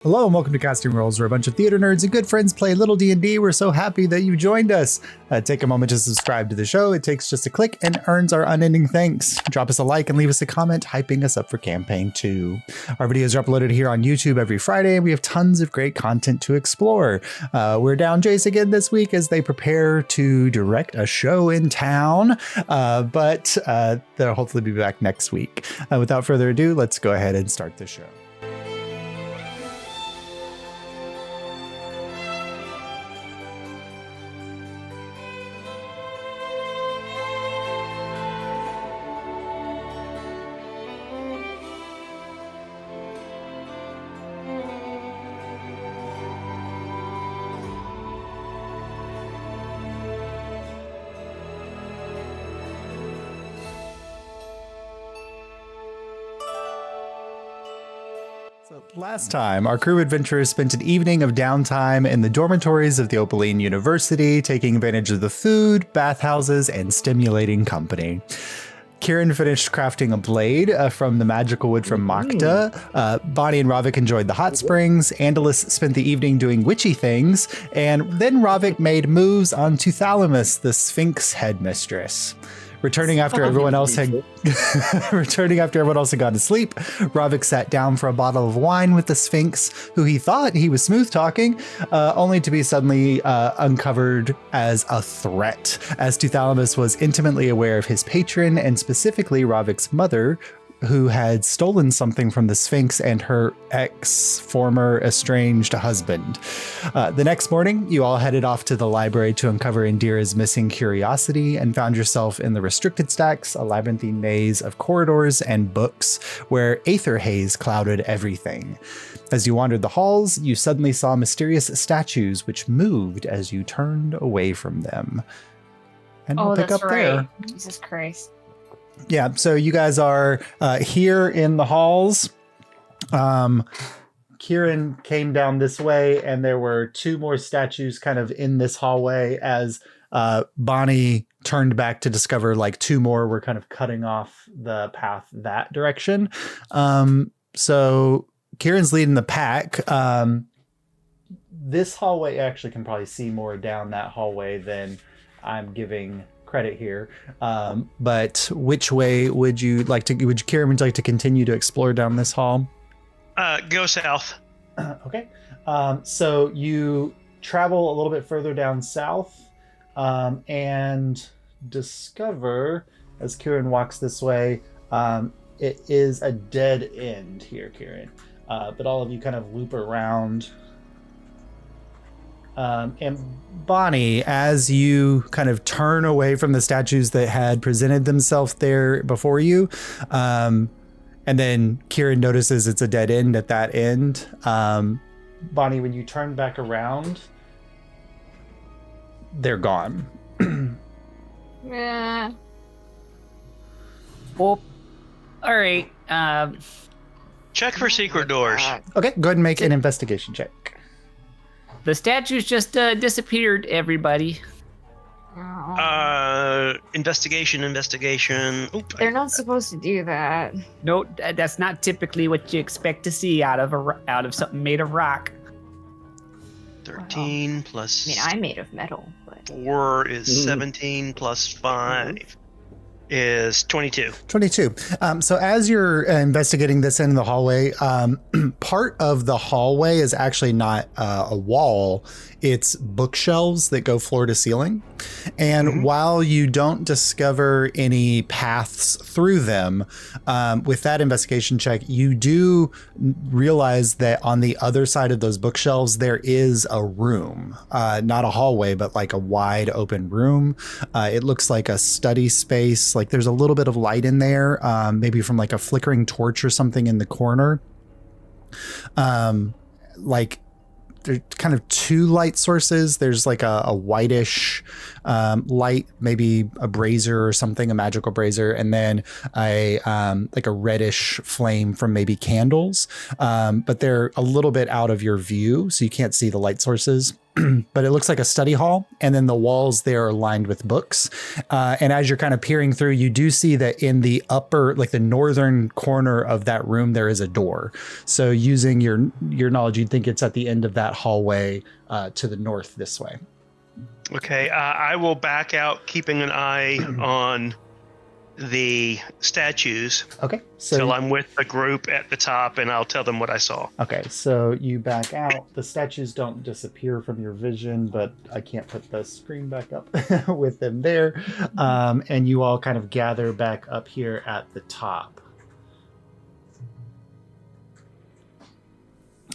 Hello and welcome to Casting Roles, where a bunch of theater nerds and good friends play little D&D. We're so happy that you joined us. Take a moment to subscribe to the show. It takes just a click and earns our unending thanks. Drop us a like and leave us a comment hyping us up for campaign 2. Our videos are uploaded here on YouTube every Friday, and we have tons of great content to explore. We're down Jace again this week as they prepare to direct a show in town, but they'll hopefully be back next week. Without further ado, let's go ahead and start the show. Last time, our crew adventurers spent an evening of downtime in the dormitories of the Opaline University, taking advantage of the food, bathhouses, and stimulating company. Kieran finished crafting a blade from the magical wood from Makta. Bonnie and Ravik enjoyed the hot springs. Andalus spent the evening doing witchy things. And then Ravik made moves on Tuthalamus, the Sphinx headmistress. Returning after everyone else had gone to sleep, Ravik sat down for a bottle of wine with the Sphinx, who he thought he was smooth talking, only to be suddenly uncovered as a threat, as Tuthalamus was intimately aware of his patron and specifically Ravik's mother, who had stolen something from the Sphinx and her former estranged husband. The next morning, you all headed off to the library to uncover Indira's missing curiosity and found yourself in the restricted stacks, a labyrinthine maze of corridors and books where aether haze clouded everything. As you wandered the halls, you suddenly saw mysterious statues which moved as you turned away from them. And we'll pick up there. Jesus Christ. Yeah, so you guys are here in the halls. Kieran came down this way, and there were two more statues kind of in this hallway as Bonnie turned back to discover like two more were kind of cutting off the path that direction. So Kieran's leading the pack. This hallway actually can probably see more down that hallway than I'm giving credit here, but which way would you like to? Would Kieran like to continue to explore down this hall? Go south. Okay. So you travel a little bit further down south, and discover as Kieran walks this way, it is a dead end here, Kieran. But all of you kind of loop around. And Bonnie, as you kind of turn away from the statues that had presented themselves there before you, and then Kieran notices it's a dead end at that end. Bonnie, when you turn back around, they're gone. Yeah. Well, all right. Check for secret doors. Okay, go ahead and make an investigation check. The statues just disappeared, everybody. Investigation. Oop, They're not supposed to do that. No, that's not typically what you expect to see out of something made of rock. 13 plus. I mean, I'm made of metal, but 4 is 17 plus 5 is 22. 22. So as you're investigating this end of the hallway, part of the hallway is actually not a wall. It's bookshelves that go floor to ceiling. And while you don't discover any paths through them, with that investigation check, you do realize that on the other side of those bookshelves, there is a room, not a hallway, but like a wide open room. It looks like a study space. Like there's a little bit of light in there, maybe from like a flickering torch or something in the corner. Like there's kind of two light sources. There's like a whitish light, maybe a brazier or something, a magical brazier, and then a like a reddish flame from maybe candles. But they're a little bit out of your view, so you can't see the light sources. but it looks like a study hall. And then the walls there are lined with books. And as you're kind of peering through, you do see that in the upper, like the northern corner of that room, there is a door. So using your knowledge, you'd think it's at the end of that hallway to the north this way. Okay, I will back out, keeping an eye on the statues Okay. till I'm with the group at the top, and I'll tell them what I saw. Okay, so you back out. The statues don't disappear from your vision, but I can't put the screen back up with them there. And you all kind of gather back up here at the top.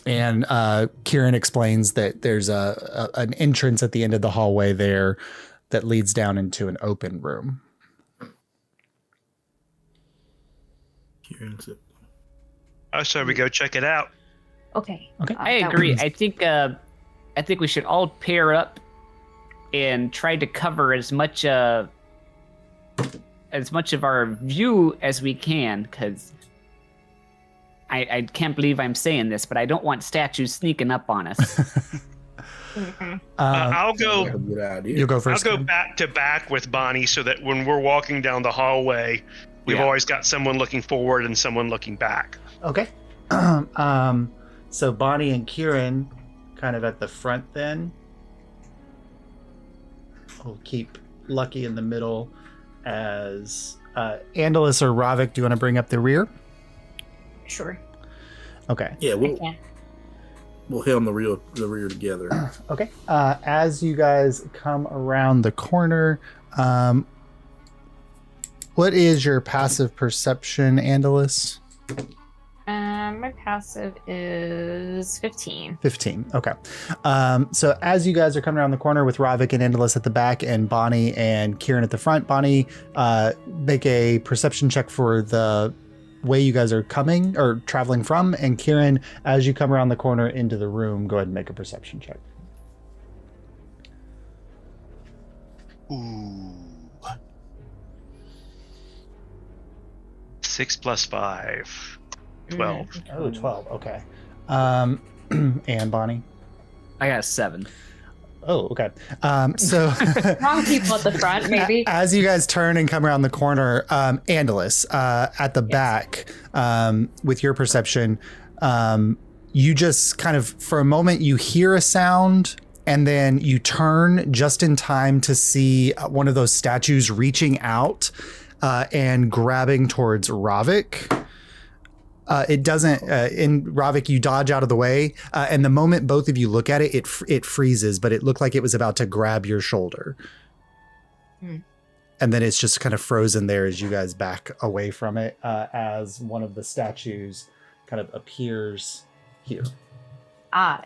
And Kieran explains that there's an entrance at the end of the hallway there that leads down into an open room. Oh, so we go check it out. Okay. Okay. I that agree. one's- I think we should all pair up and try to cover as much of our view as we can, because I can't believe I'm saying this, but I don't want statues sneaking up on us. Mhm. I'll go. Good idea. You'll go I'll first. go Kieran. back to back with Bonnie, so that when we're walking down the hallway, we've Yeah. always got someone looking forward and someone looking back. Okay. So Bonnie and Kieran kind of at the front then. We'll keep Lucky in the middle as Andalus or Ravik, do you want to bring up the rear? Sure. Okay. Yeah, I we'll can. helm the rear together. Okay. As you guys come around the corner, what is your passive perception, Andalus? My passive is 15. 15. Okay. So as you guys are coming around the corner with Ravik and Andalus at the back and Bonnie and Kieran at the front, Bonnie, make a perception check for the way you guys are coming or traveling from. And Kieran, as you come around the corner into the room, go ahead and make a perception check. Ooh. 6 + 5. 12. Oh, 12. Okay. And Bonnie? I got a 7. Oh, okay. So Wrong people at the front, maybe. as you guys turn and come around the corner, Andalus, at the back, with your perception, you just kind of, for a moment, you hear a sound, and then you turn just in time to see one of those statues reaching out and grabbing towards Ravik. It doesn't, in Ravik, you dodge out of the way. And the moment both of you look at it, it freezes, but it looked like it was about to grab your shoulder. Hmm. And then it's just kind of frozen there as you guys back away from it, as one of the statues kind of appears here.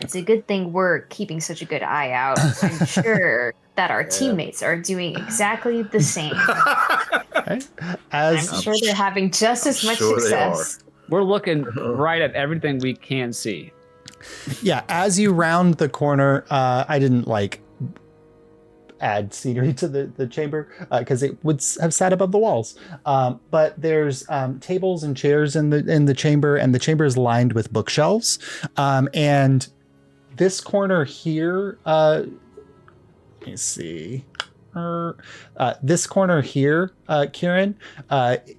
It's a good thing we're keeping such a good eye out. I'm sure that our teammates are doing exactly the same. Right? As I'm sure they're having just as much sure they success. We're looking right at everything we can see. Yeah, as you round the corner, I didn't add scenery to the chamber because it would have sat above the walls. But there's tables and chairs in the chamber, and the chamber is lined with bookshelves. And this corner here, let me see. This corner here, Kieran,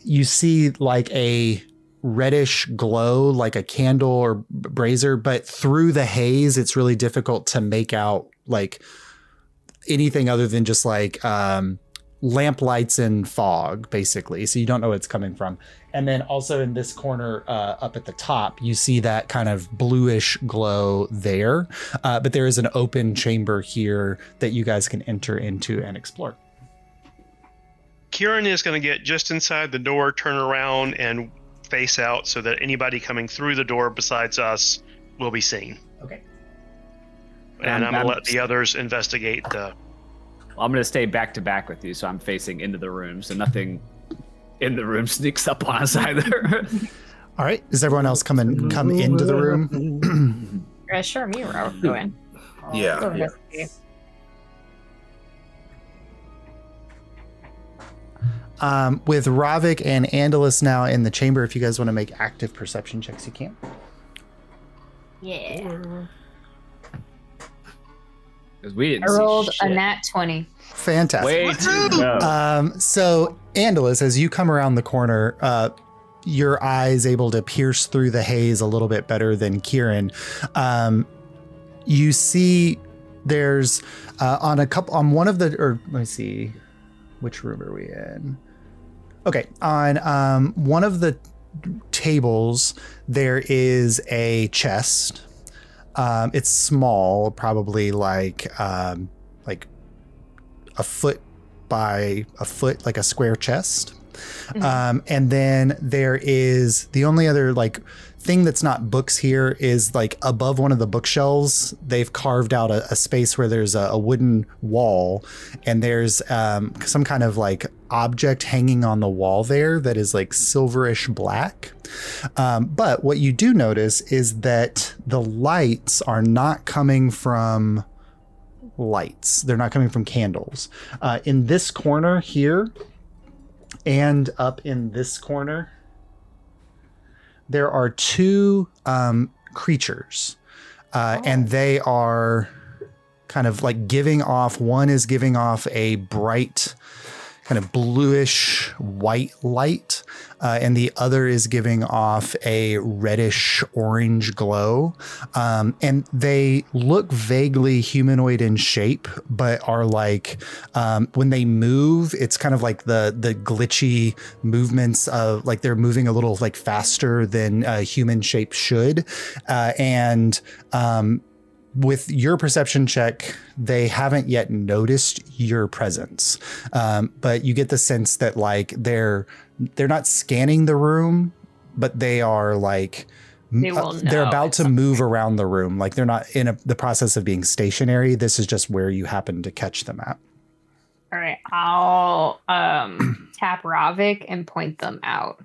you see like a reddish glow, like a candle or brazier, but through the haze, it's really difficult to make out like anything other than just like lamp lights and fog, basically. So you don't know where it's coming from. And then also in this corner up at the top, you see that kind of bluish glow there. But there is an open chamber here that you guys can enter into and explore. Kieran is going to get just inside the door, turn around, and face out so that anybody coming through the door besides us will be seen. Okay. And I'm going to let the others investigate the... I'm going to stay back to back with you, so I'm facing into the room, so nothing in the room sneaks up on us either. All right. Does everyone else come into the room? Sure, me or I'll go in. Yeah. Go Yeah. investigate. With Ravik and Andalus now in the chamber, if you guys want to make active perception checks, you can. Yeah. 'Cause we didn't I rolled see a shit. nat 20. Fantastic. Way too low. So, Andalus, as you come around the corner, your eye's able to pierce through the haze a little bit better than Kieran. You see there's on one of the, or let me see, which room are we in? Okay, on one of the tables, there is a chest. It's small, probably like a foot by a foot, like a square chest. And then there is the only other like thing that's not books here is like above one of the bookshelves, they've carved out a space where there's a wooden wall, and there's some kind of like object hanging on the wall there that is like silverish black. But what you do notice is that the lights are not coming from lights. They're not coming from candles. In this corner here and up in this corner, there are two creatures, and they are kind of like giving off, one is giving off a bright kind of bluish white light, and the other is giving off a reddish orange glow. And they look vaguely humanoid in shape, but are like, when they move, it's kind of like the glitchy movements of like they're moving a little like faster than a human shape should. And with your perception check, they haven't yet noticed your presence. But you get the sense that like they're not scanning the room, but they are like they're about to move around the room. Like they're not in the process of being stationary. This is just where you happen to catch them at. All right, I'll tap Ravik and point them out.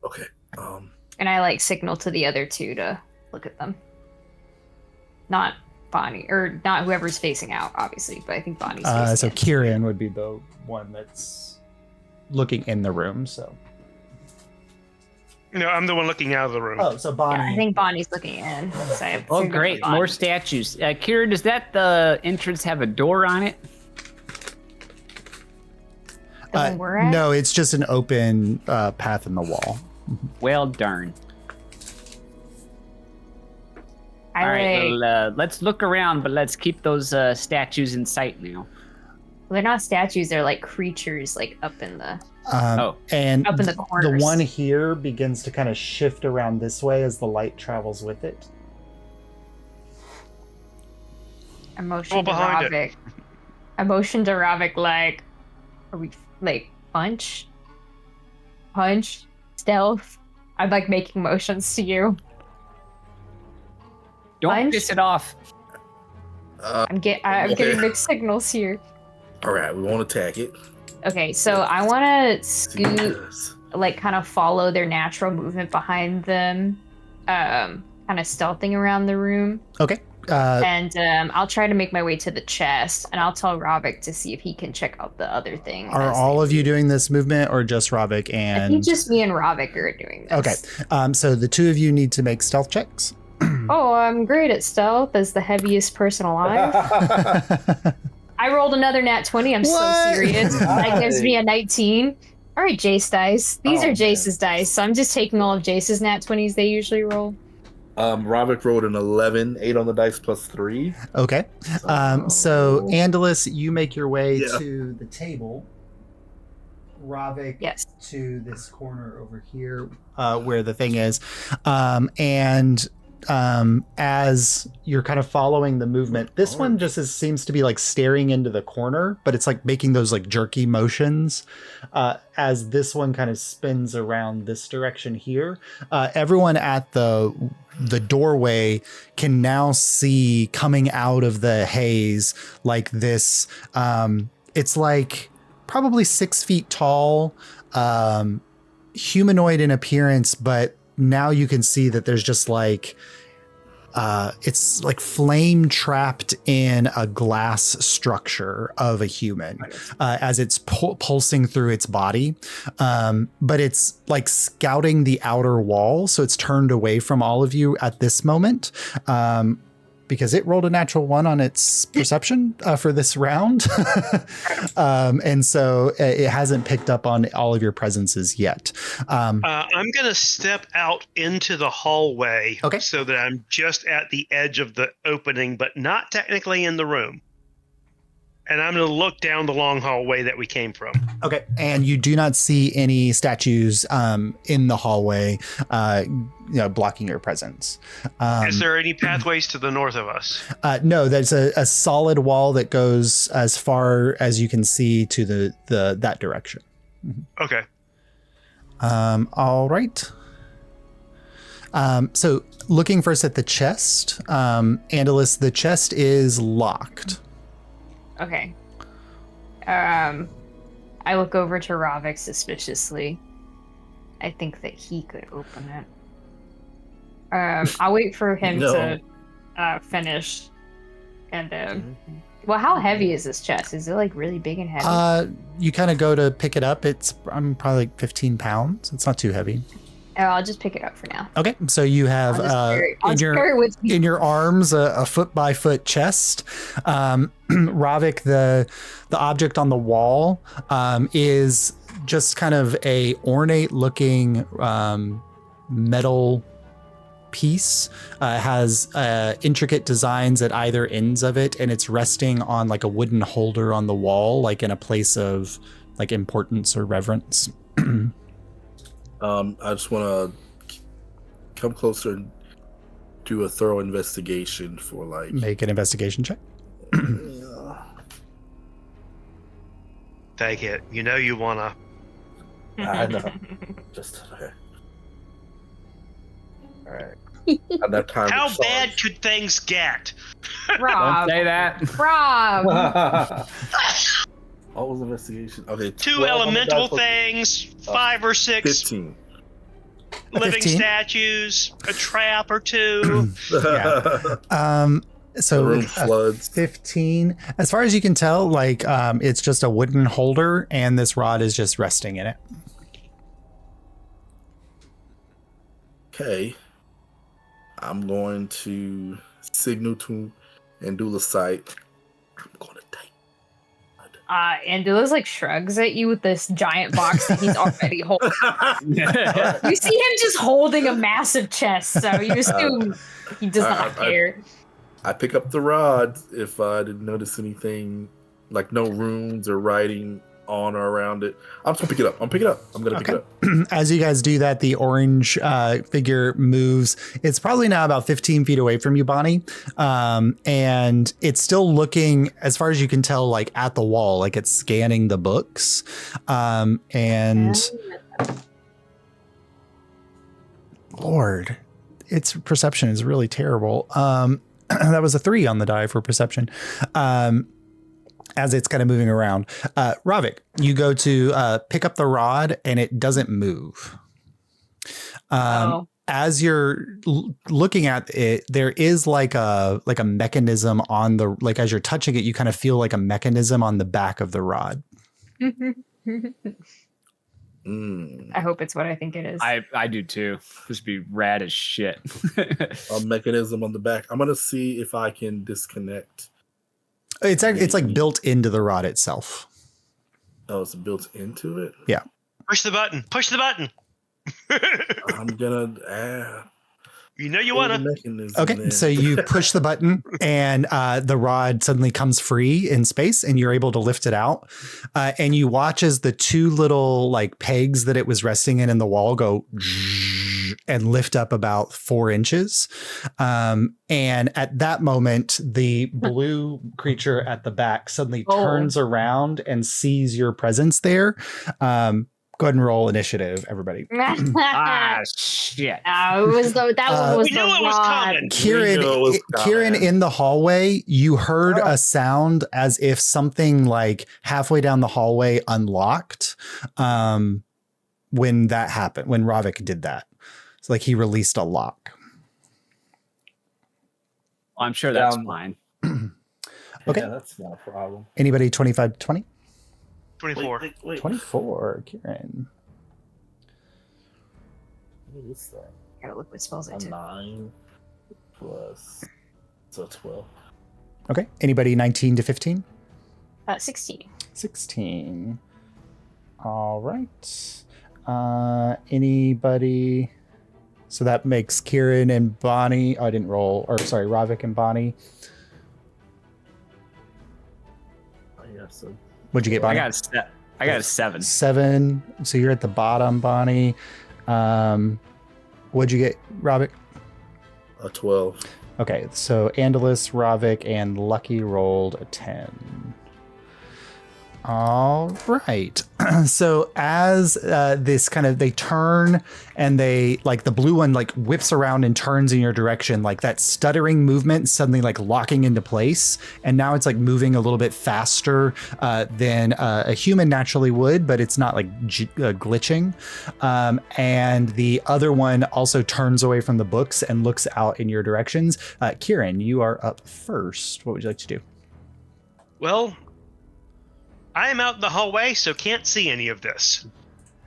Okay. And I like signal to the other two to look at them. Not Bonnie, or not whoever's facing out, obviously, but I think Bonnie's facing So in. Kieran would be the one that's looking in the room. So No, I'm the one looking out of the room. oh, so Bonnie. Yeah, I think Bonnie's looking in. So I Oh, figured great. Bonnie. More statues. Kira, does that the entrance have a door on it? The one we're at? No, it's just an open path in the wall. Well, darn. I All right, like, well, let's look around, but let's keep those statues in sight now. they're not statues, they're like creatures like up in the And up in the the corners. one here begins to kind of shift around this way as the light travels with it. I motioned to behind it. Ravik. I motioned to Ravik like, are we like punch, stealth? I'm like making motions to you. Don't Punch? piss it off. I'm getting mixed signals here. All right, we won't attack it. Okay, so I want to See what it scoot, does. like kind of follow their natural movement behind them, kind of stealthing around the room. Okay. And I'll try to make my way to the chest, and I'll tell Ravik to see if he can check out the other thing. Are as all they- of you doing this movement or just Ravik I and... think just me and Ravik are doing this. Okay. So the two of you need to make stealth checks. Oh, I'm great at stealth as the heaviest person alive. I rolled another nat 20. I'm so What? serious. That gives me a 19. All right, Jace dice. These Oh, are Jace's dice, so I'm just taking all of Jace's nat 20s they usually roll. Ravik rolled an 11, 8 on the dice plus 3. Okay. So Andalus, you make your way Yeah. to the table. Ravik Yes. to this corner over here where the thing is. And as you're kind of following the movement, this one just seems to be like staring into the corner, but it's like making those like jerky motions as this one kind of spins around this direction here. Everyone at the doorway can now see coming out of the haze like this. It's like probably 6 feet tall, humanoid in appearance, but now you can see that there's just like it's like flame trapped in a glass structure of a human as it's pulsing through its body, but it's like scouting the outer wall, so it's turned away from all of you at this moment, because it rolled a natural 1 on its perception for this round. And so it hasn't picked up on all of your presences yet. I'm going to step out into the hallway so that I'm just at the edge of the opening, but not technically in the room. And I'm going to look down the long hallway that we came from. Okay. And you do not see any statues in the hallway, blocking your presence. Is there any pathways to the north of us? No, there's a solid wall that goes as far as you can see to that direction. Okay. All right. So looking first at the chest, Andalus, the chest is locked. Okay. I look over to Ravik suspiciously. I think that he could open it. I'll wait for him to finish. And well, how heavy is this chest? Is it like really big and heavy? You kind of go to pick it up. I'm probably like 15 pounds. It's not too heavy. Oh, I'll just pick it up for now. Okay, so you have in your arms a foot by foot chest. Ravik, the object on the wall is just kind of a ornate looking metal piece. Has intricate designs at either ends of it, and it's resting on like a wooden holder on the wall, like in a place of like importance or reverence. I just want to come closer and do a thorough investigation for like. Make an investigation check. Take it. You know you wanna. I know. Just okay. All right. At that time. How bad could things get? Rob. Don't say that. Rob. What was investigation? Okay. 2 elemental things, 5 or 6 15. living 15? statues, a trap or 2. Yeah. So room floods. 15. As far as you can tell, like it's just a wooden holder, and this rod is just resting in it. Okay. I'm going to signal to Andula sight. I'm going to take. Andula's like shrugs at you with this giant box that he's already holding. You see him just holding a massive chest, so you assume he does not care. I pick up the rod if I didn't notice anything, like no runes or writing on or around it. I'm just gonna pick it up. I'm going to pick it up. As you guys do that, the orange figure moves. It's probably now about 15 feet away from you, Bonnie. And it's still looking, as far as you can tell, like at the wall, like it's scanning the books. Lord, its perception is really terrible. That was a 3 on the die for perception. As it's kind of moving around. Ravik, you go to pick up the rod and it doesn't move. As you're looking at it, there is like a mechanism on the, like as you're touching it, you kind of feel like a mechanism on the back of the rod. I hope it's what I think it is. I do too. This would be rad as shit. A mechanism on the back. I'm going to see if I can disconnect. It's like built into the rod itself. Oh, it's built into it? Yeah. Push the button. Push the button. I'm gonna. You know you wanna. Okay, so you push the button, and the rod suddenly comes free in space, and you're able to lift it out. And you watch as the 2 little like pegs that it was resting in the wall go and lift up about 4 inches. And at that moment, the blue creature at the back suddenly turns around and sees your presence there. Go ahead and roll initiative, everybody. Shit. That one was we knew it was coming. Kieran, in the hallway, you heard a sound as if something like halfway down the hallway unlocked when that happened, when Ravik did that. It's like he released a lock. I'm sure that's fine. Okay. Yeah, that's not a problem. Anybody 25 to 20? 24. Wait. 24, Kieran. What is that? Gotta look what spells I A took. 9 plus So 12. Okay. Anybody 19 to 15? 16. 16. All right. Anybody? So that makes Kieran and Bonnie. Oh, I didn't roll. Or sorry, Ravik and Bonnie. So What'd you get, Bonnie? I got a 7. 7. So you're at the bottom, Bonnie. What'd you get, Ravik? a 12. Okay, so Andalus, Ravik, and Lucky rolled a 10. All right. So as this kind of, they turn and they like the blue one like whips around and turns in your direction, like that stuttering movement suddenly like locking into place. And now it's like moving a little bit faster than a human naturally would, but it's not like glitching. And the other one also turns away from the books and looks out in your directions. Kieran, you are up first. What would you like to do? Well, I am out in the hallway, so can't see any of this.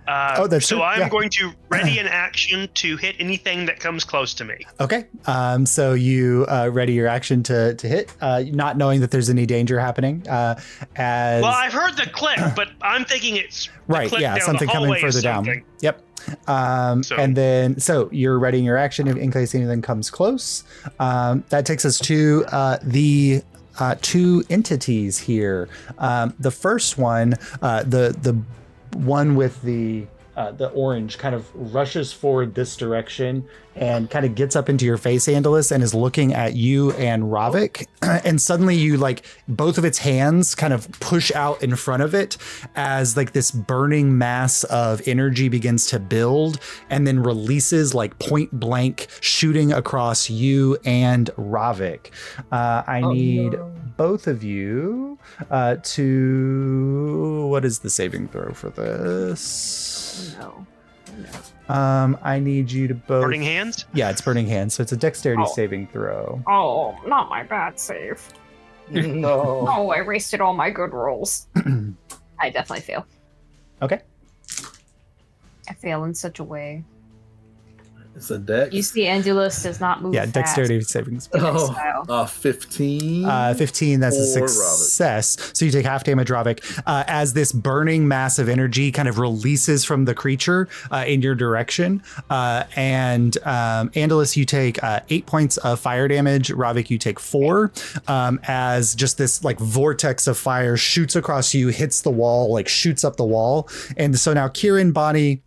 That's so true. I'm Yeah. going to ready an action to hit anything that comes close to me. Okay. So you ready your action to hit, not knowing that there's any danger happening. Well, I've heard the click, but I'm thinking it's the right. click Yeah, down something the coming hallway further is down. something. Yep. And then so you're readying your action in case anything comes close. That takes us to the two entities here. The first one, the one with the orange, kind of rushes forward this direction and kind of gets up into your face, Andalus, and is looking at you and Ravik. And suddenly you like both of its hands kind of push out in front of it as like this burning mass of energy begins to build and then releases like point blank, shooting across you and Ravik. I need both of you to, what is the saving throw for this? No. I need you to both. Burning hands? Yeah, it's burning hands. So it's a dexterity saving throw. Oh, not my bad save. No. Oh, I wasted all my good rolls. I definitely fail. Okay. I fail in such a way. It's a dex. You see, Andulus does not move. Yeah, fast. dexterity savings. Style. 15. 15, that's a For success. So you take half damage, Ravik, as this burning mass of energy kind of releases from the creature in your direction. And Andalus, you take 8 points of fire damage. Ravik, you take 4, as just this like vortex of fire shoots across you, hits the wall, like shoots up the wall. And so now Kieran, Bonnie,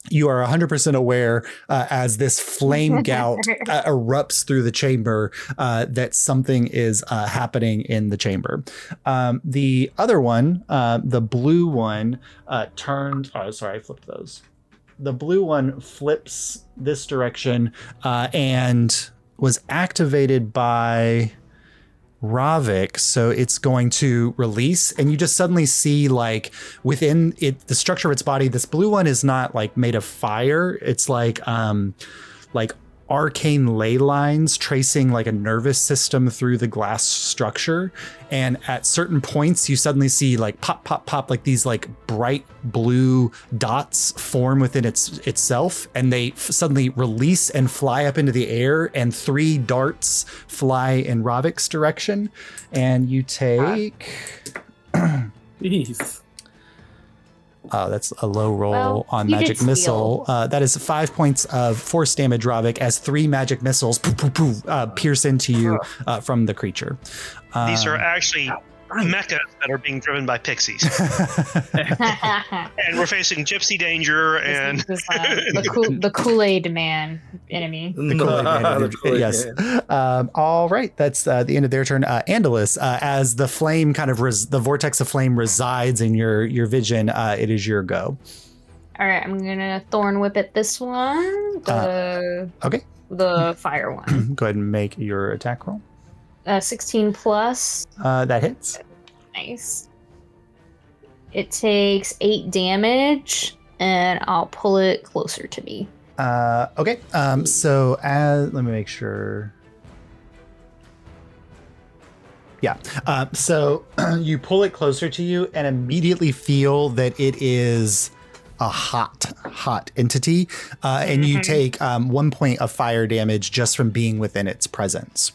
you are 100% aware as this flame gout erupts through the chamber that something is happening in the chamber. The other one, the blue one, turned. Oh, sorry, I flipped those. The blue one flips this direction and was activated by Ravik, so it's going to release, and you just suddenly see like within it, the structure of its body, this blue one is not like made of fire. It's like arcane ley lines tracing like a nervous system through the glass structure. And at certain points, you suddenly see like pop, pop, pop, like these like bright blue dots form within itself. And they suddenly release and fly up into the air. And 3 darts fly in Ravik's direction. And you take... Jeez. That's a low roll on you magic did missile. That is 5 points of force damage, Ravik, as 3 magic missiles pierce into you from the creature. These are actually mechas that are being driven by pixies. And we're facing gypsy danger and This is, the Kool-Aid man enemy. The Kool-Aid Man. Yes. All right. That's the end of their turn. Andalus, as the flame kind of the vortex of flame resides in your vision, it is your go. All right, I'm gonna thorn whip at this one. Okay. The fire one. Go ahead and make your attack roll. 16 plus. That hits. Nice. It takes 8 damage, and I'll pull it closer to me. Okay. So let me make sure. Yeah. So you pull it closer to you and immediately feel that it is a hot entity. And you take 1 point of fire damage just from being within its presence.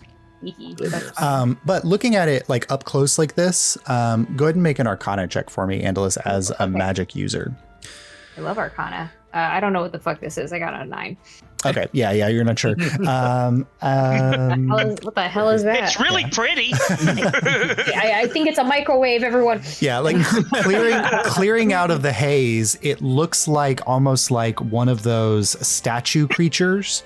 But looking at it like up close like this, go ahead and make an Arcana check for me, Andalus, as a magic user. I love Arcana. I don't know what the fuck this is. I got a 9. Okay, yeah, you're not sure. What the hell is that? It's really pretty. I think it's a microwave, everyone. Yeah, like clearing out of the haze, it looks like almost like one of those statue creatures,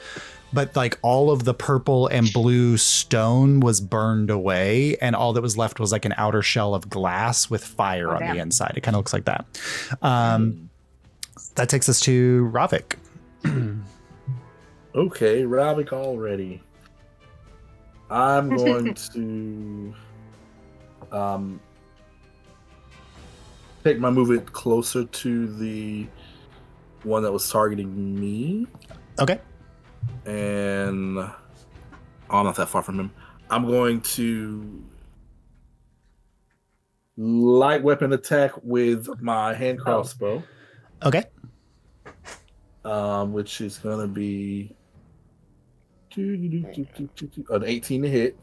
but like all of the purple and blue stone was burned away, and all that was left was like an outer shell of glass with fire on the inside. It kind of looks like that. That takes us to Ravik. Okay, Ravik already. I'm going to take my movement closer to the one that was targeting me. Okay. And I'm not that far from him. I'm going to light weapon attack with my hand crossbow. Okay. Which is going to be an 18 to hit.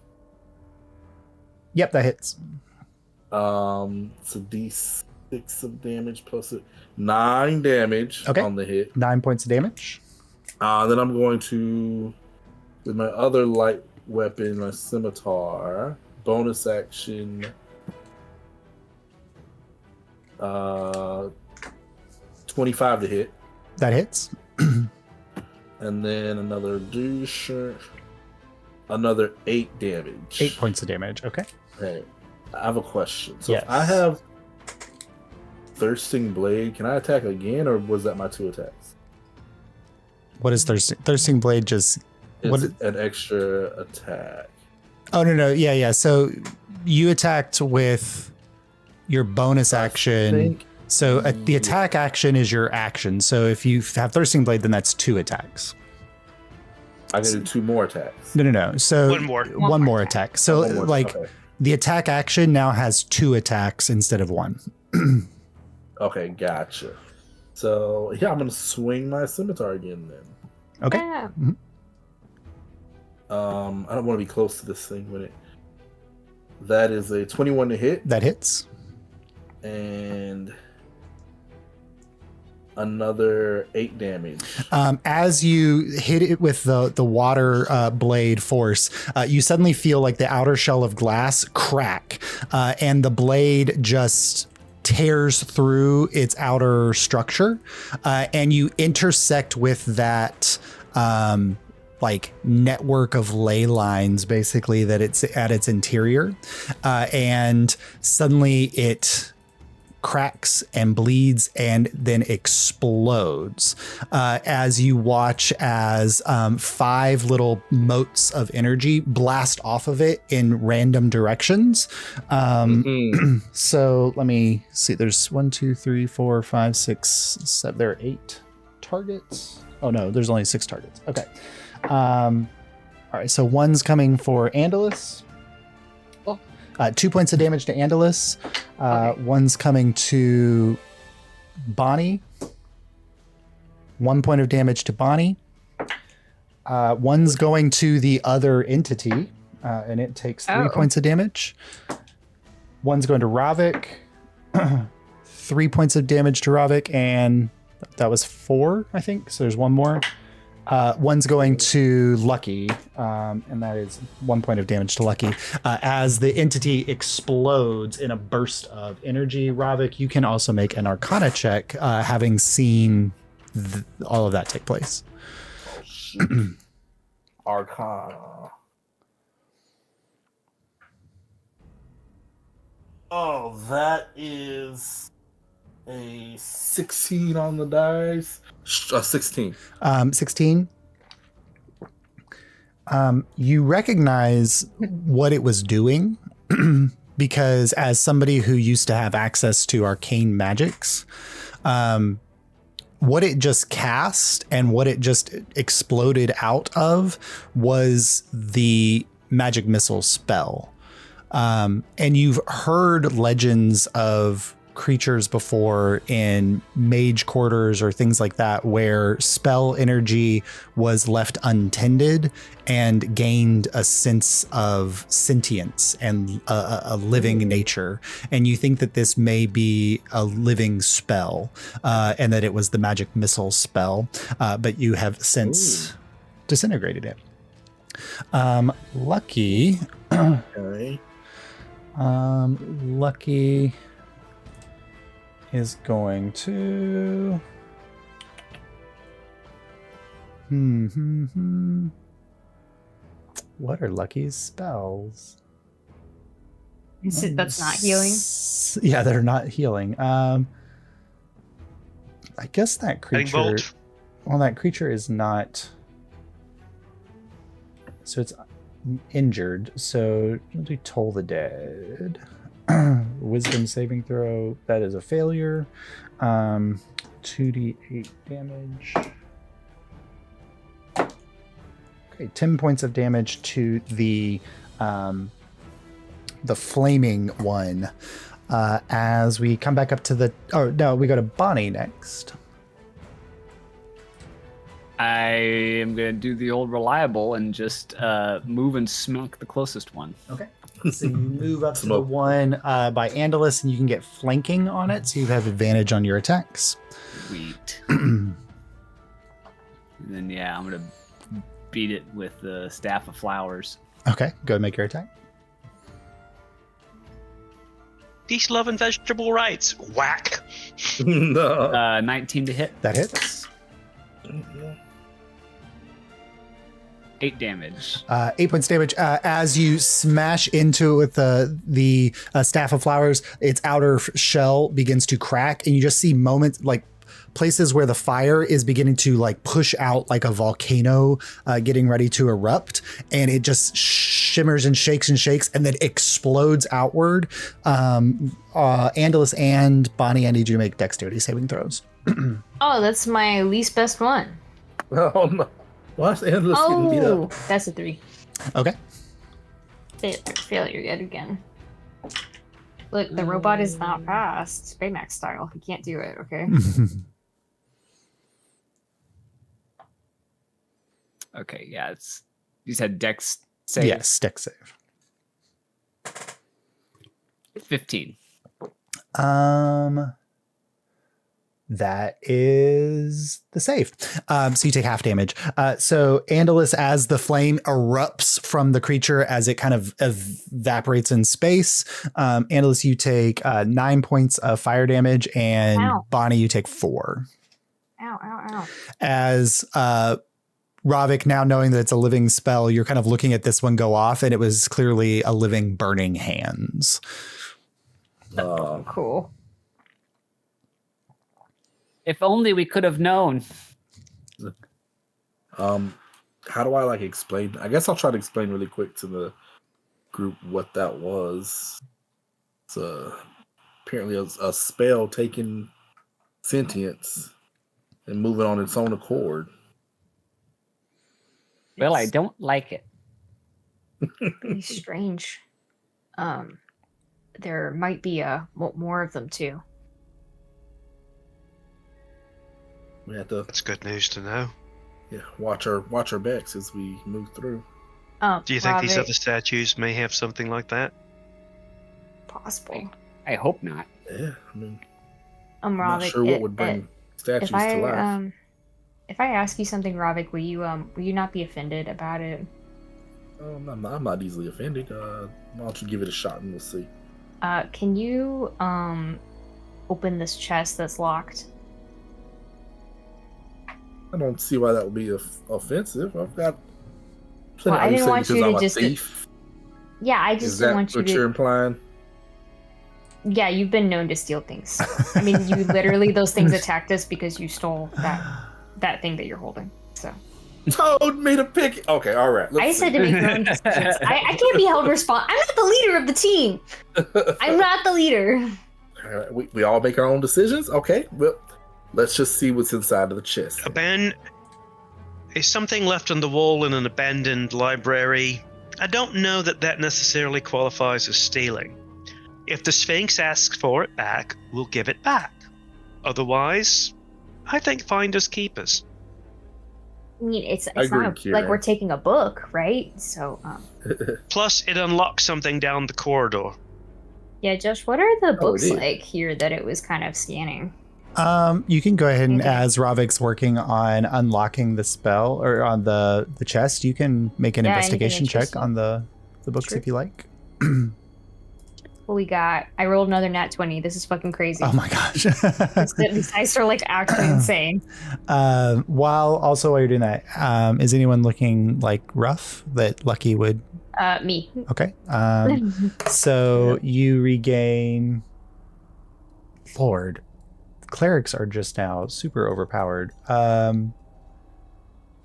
Yep, that hits. It's a D6 of damage plus 9 damage on the hit. 9 points of damage. Then I'm going to, with my other light weapon, my scimitar, bonus action, 25 to hit. That hits. And then another another 8 damage. 8 points of damage. Okay. Okay. I have a question. So yes. if I have Thirsting Blade, can I attack again, or was that my 2 attacks? What is Thirsting Blade? Just it's an extra attack. Oh no. Yeah. So you attacked with your bonus action. So the attack action is your action. So if you have Thirsting Blade, then that's 2 attacks. I can do 2 more attacks. No. So one more attack. So the attack action now has 2 attacks instead of 1. Okay, gotcha. So yeah, I'm gonna swing my scimitar again then. Okay. Yeah. Mm-hmm. I don't want to be close to this thing when it. That is a 21 to hit. That hits. And another 8 damage. As you hit it with the water blade force, you suddenly feel like the outer shell of glass crack, and the blade just tears through its outer structure, and you intersect with that like network of ley lines, basically, that it's at its interior, and suddenly it cracks and bleeds and then explodes, as you watch as 5 little motes of energy blast off of it in random directions. So let me see. There's 1, 2, 3, 4, 5, 6, 7. There are 8 targets. Oh no, there's only 6 targets. Okay. All right. So 1's coming for Andalus. 2 points of damage to Andalus. Okay. 1's coming to Bonnie. 1 point of damage to Bonnie. 1's going to the other entity, and it takes 3 points of damage. 1's going to Ravik. 3 points of damage to Ravik, and that was 4, I think. So there's 1 more. 1's going to Lucky, and that is 1 point of damage to Lucky. As the entity explodes in a burst of energy, Ravik, you can also make an Arcana check, having seen all of that take place. Oh, shoot. Arcana. Oh, that is a 16 on the dice. 16. 16. You recognize what it was doing because as somebody who used to have access to arcane magics, what it just cast and what it just exploded out of was the magic missile spell. And you've heard legends of creatures before in mage quarters or things like that, where spell energy was left untended and gained a sense of sentience and a living nature. And you think that this may be a living spell, and that it was the magic missile spell, but you have since disintegrated it. Lucky. Okay. Lucky is going to. What are Lucky's spells? That's not healing. Yeah, they're not healing. I guess that creature. Bolt. Well, that creature is not. So it's injured. So we'll do Toll the Dead. Wisdom saving throw. That is a failure. 2d8 damage. Okay, 10 points of damage to the flaming one. As we come back up to the. Oh no, we go to Bonnie next. I am going to do the old reliable and just move and smack the closest one. Okay. So you move up to the one by Andalus, and you can get flanking on it, so you have advantage on your attacks. Sweet. And then, yeah, I'm going to beat it with the Staff of Flowers. Okay, go ahead and make your attack. Peace, love, and vegetable rights. Whack. No. 19 to hit. That hits. 8 damage. 8 points damage. As you smash into it with the Staff of Flowers, its outer shell begins to crack, and you just see moments, like places where the fire is beginning to like push out like a volcano getting ready to erupt, and it just shimmers and shakes and then explodes outward. Andalus and Bonnie, I need you to make dexterity saving throws. Oh, that's my least best one. Oh no. Why is Andalus getting beat up? That's a 3. Okay. Failure yet again. Look, the robot is not fast. Baymax style. He can't do it, okay? Okay, yeah, it's. You said Dex save? Yes, dex save. 15. That is the save. So you take half damage. So Andalus, as the flame erupts from the creature, as it kind of evaporates in space, Andalus, you take 9 points of fire damage, and Ow. Bonnie, you take 4. Ow. As Ravik, now knowing that it's a living spell, you're kind of looking at this one go off, and it was clearly a living burning hands. Cool. If only we could have known. How do I like explain? I guess I'll try to explain really quick to the group what that was. It's apparently a spell taking sentience and moving on its own accord. Well, I don't like it. Pretty strange. There might be more of them too. We have to, That's good news to know. watch our backs as we move through. Do you think these Ravik, other statues may have something like that? possible? I hope not. Yeah, I mean, I'm Ravik, not sure what would bring statues if I to life. if I ask you something, Ravik, will you not be offended about it? I'm not easily offended. Why don't you give it a shot and we'll see. Can you open this chest that's locked? I don't see why that would be offensive. I've got. Well, I didn't want you to I'm a just. thief? Yeah, I Is just that don't want you what to. you're implying? Yeah, you've been known to steal things. I mean, you literally those things attacked us because you stole that thing that you're holding. So Told me to pick it. Okay, all right. I said to make your own decisions. I can't be held responsible. I'm not the leader of the team. I'm not the leader. All right, we all make our own decisions. Okay, well, let's just see what's inside of the chest. Is something left on the wall in an abandoned library? I don't know that necessarily qualifies as stealing. If the Sphinx asks for it back, we'll give it back. Otherwise, I think finders keepers. I mean, it's agree, not Kira. like we're taking a book, right? So, Plus, it unlocks something down the corridor. yeah, Josh, what are the books it is. like here that it was kind of scanning? You can go ahead and, Okay. as Ravik's working on unlocking the spell or on the chest, you can make an Yeah, investigation anything check interesting? on the books Sure. if you like. What we got? I rolled another nat 20. This is fucking crazy. Oh my gosh. These dice are like actually insane. While you're doing that, is anyone looking like rough that Lucky would? Me. Okay. So you regain. Lord, clerics are just now super overpowered. I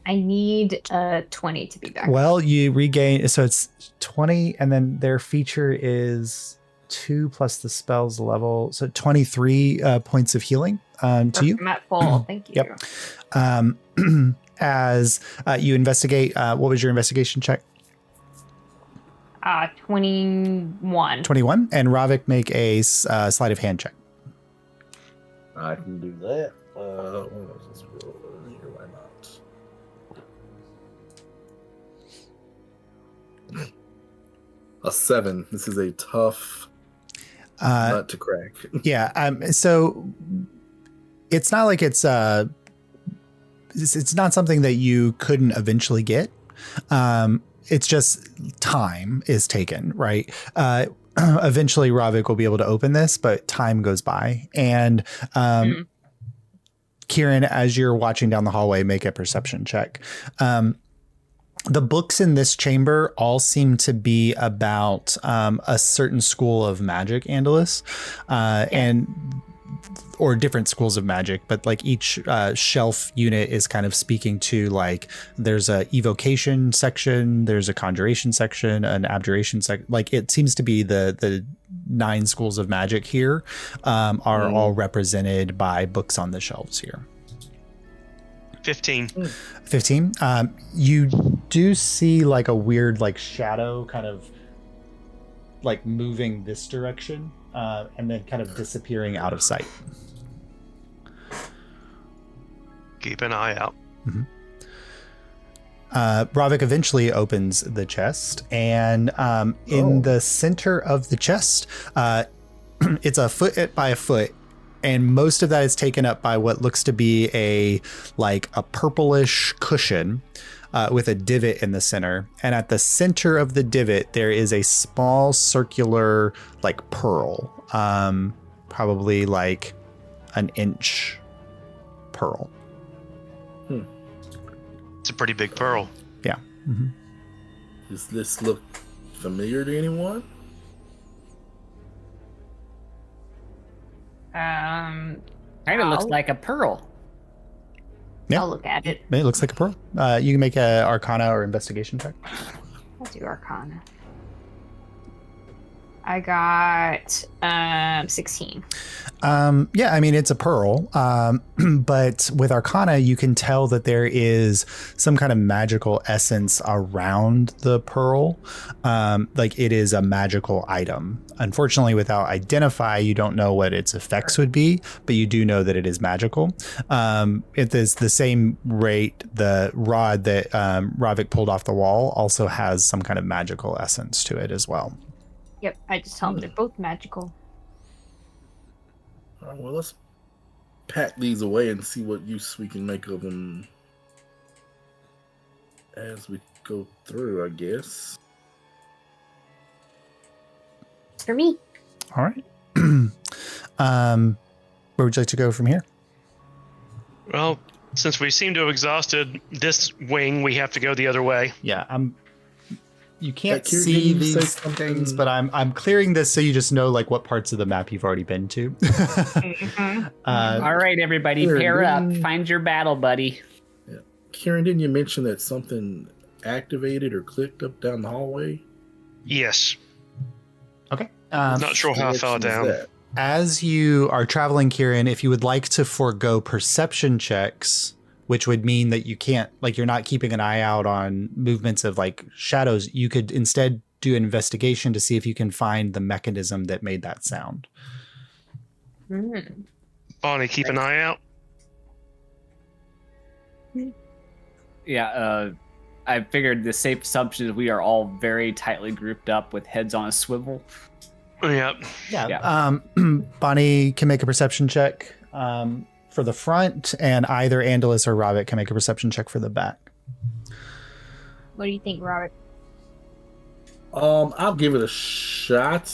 need 20 to be back. Well, you regain, so it's 20, and then their feature is 2 plus the spell's level, so 23 points of healing to you. I'm at full. Thank you. Yep. As you investigate, what was your investigation check? 21. 21, and Ravik make a sleight of hand check. I can do that. What else is roll here? Why not? A 7. This is a tough nut to crack. Yeah. So it's not like it's not something that you couldn't eventually get. It's just time is taken, right? Eventually Ravik will be able to open this, but time goes by. And Kieran, as you're watching down the hallway, make a perception check. The books in this chamber all seem to be about a certain school of magic, Andalus, or different schools of magic, but like each shelf unit is kind of speaking to, like, there's a evocation section, there's a conjuration section, an abjuration section. Like, it seems to be the 9 schools of magic here are all represented by books on the shelves here. 15. 15. You do see like a weird like shadow kind of like moving this direction and then kind of disappearing out of sight. Keep an eye out. Ravik eventually opens the chest, and in the center of the chest, it's a foot by a foot, and most of that is taken up by what looks to be a purplish cushion with a divot in the center. And at the center of the divot, there is a small circular like pearl, probably like an inch pearl. It's a pretty big pearl. Yeah. Does this look familiar to anyone? Kind of looks like a pearl. Yeah. I'll look at it. It looks like a pearl. You can make a Arcana or investigation check. I'll do Arcana. I got 16. Yeah, I mean, it's a pearl, but with Arcana, you can tell that there is some kind of magical essence around the pearl. Like it is a magical item. Unfortunately, without Identify, you don't know what its effects would be, but you do know that it is magical. It is the same rate, the rod that Ravik pulled off the wall also has some kind of magical essence to it as well. Yep, I just tell them they're both magical. All right, well, let's pack these away and see what use we can make of them as we go through, I guess. It's for me. All right. Where would you like to go from here? Well, since we seem to have exhausted this wing, we have to go the other way. Yeah, you can't Kieran, see didn't you say these things, but I'm clearing this so you just know like what parts of the map you've already been to. All right, everybody, Kieran, pair up. didn't- Find your battle buddy. Kieran, didn't you mention that something activated or clicked up down the hallway? Yes. Okay. Not sure how I fell What direction is down. that? As you are traveling, Kieran, if you would like to forego perception checks, which would mean that you can't, like, you're not keeping an eye out on movements of like shadows, you could instead do an investigation to see if you can find the mechanism that made that sound. Bonnie, keep an eye out. Yeah, I figured the safe assumption is we are all very tightly grouped up with heads on a swivel. Yep. Yeah. Bonnie can make a perception check for the front, and either Andalus or Robert can make a perception check for the back. What do you think, Robert? I'll give it a shot.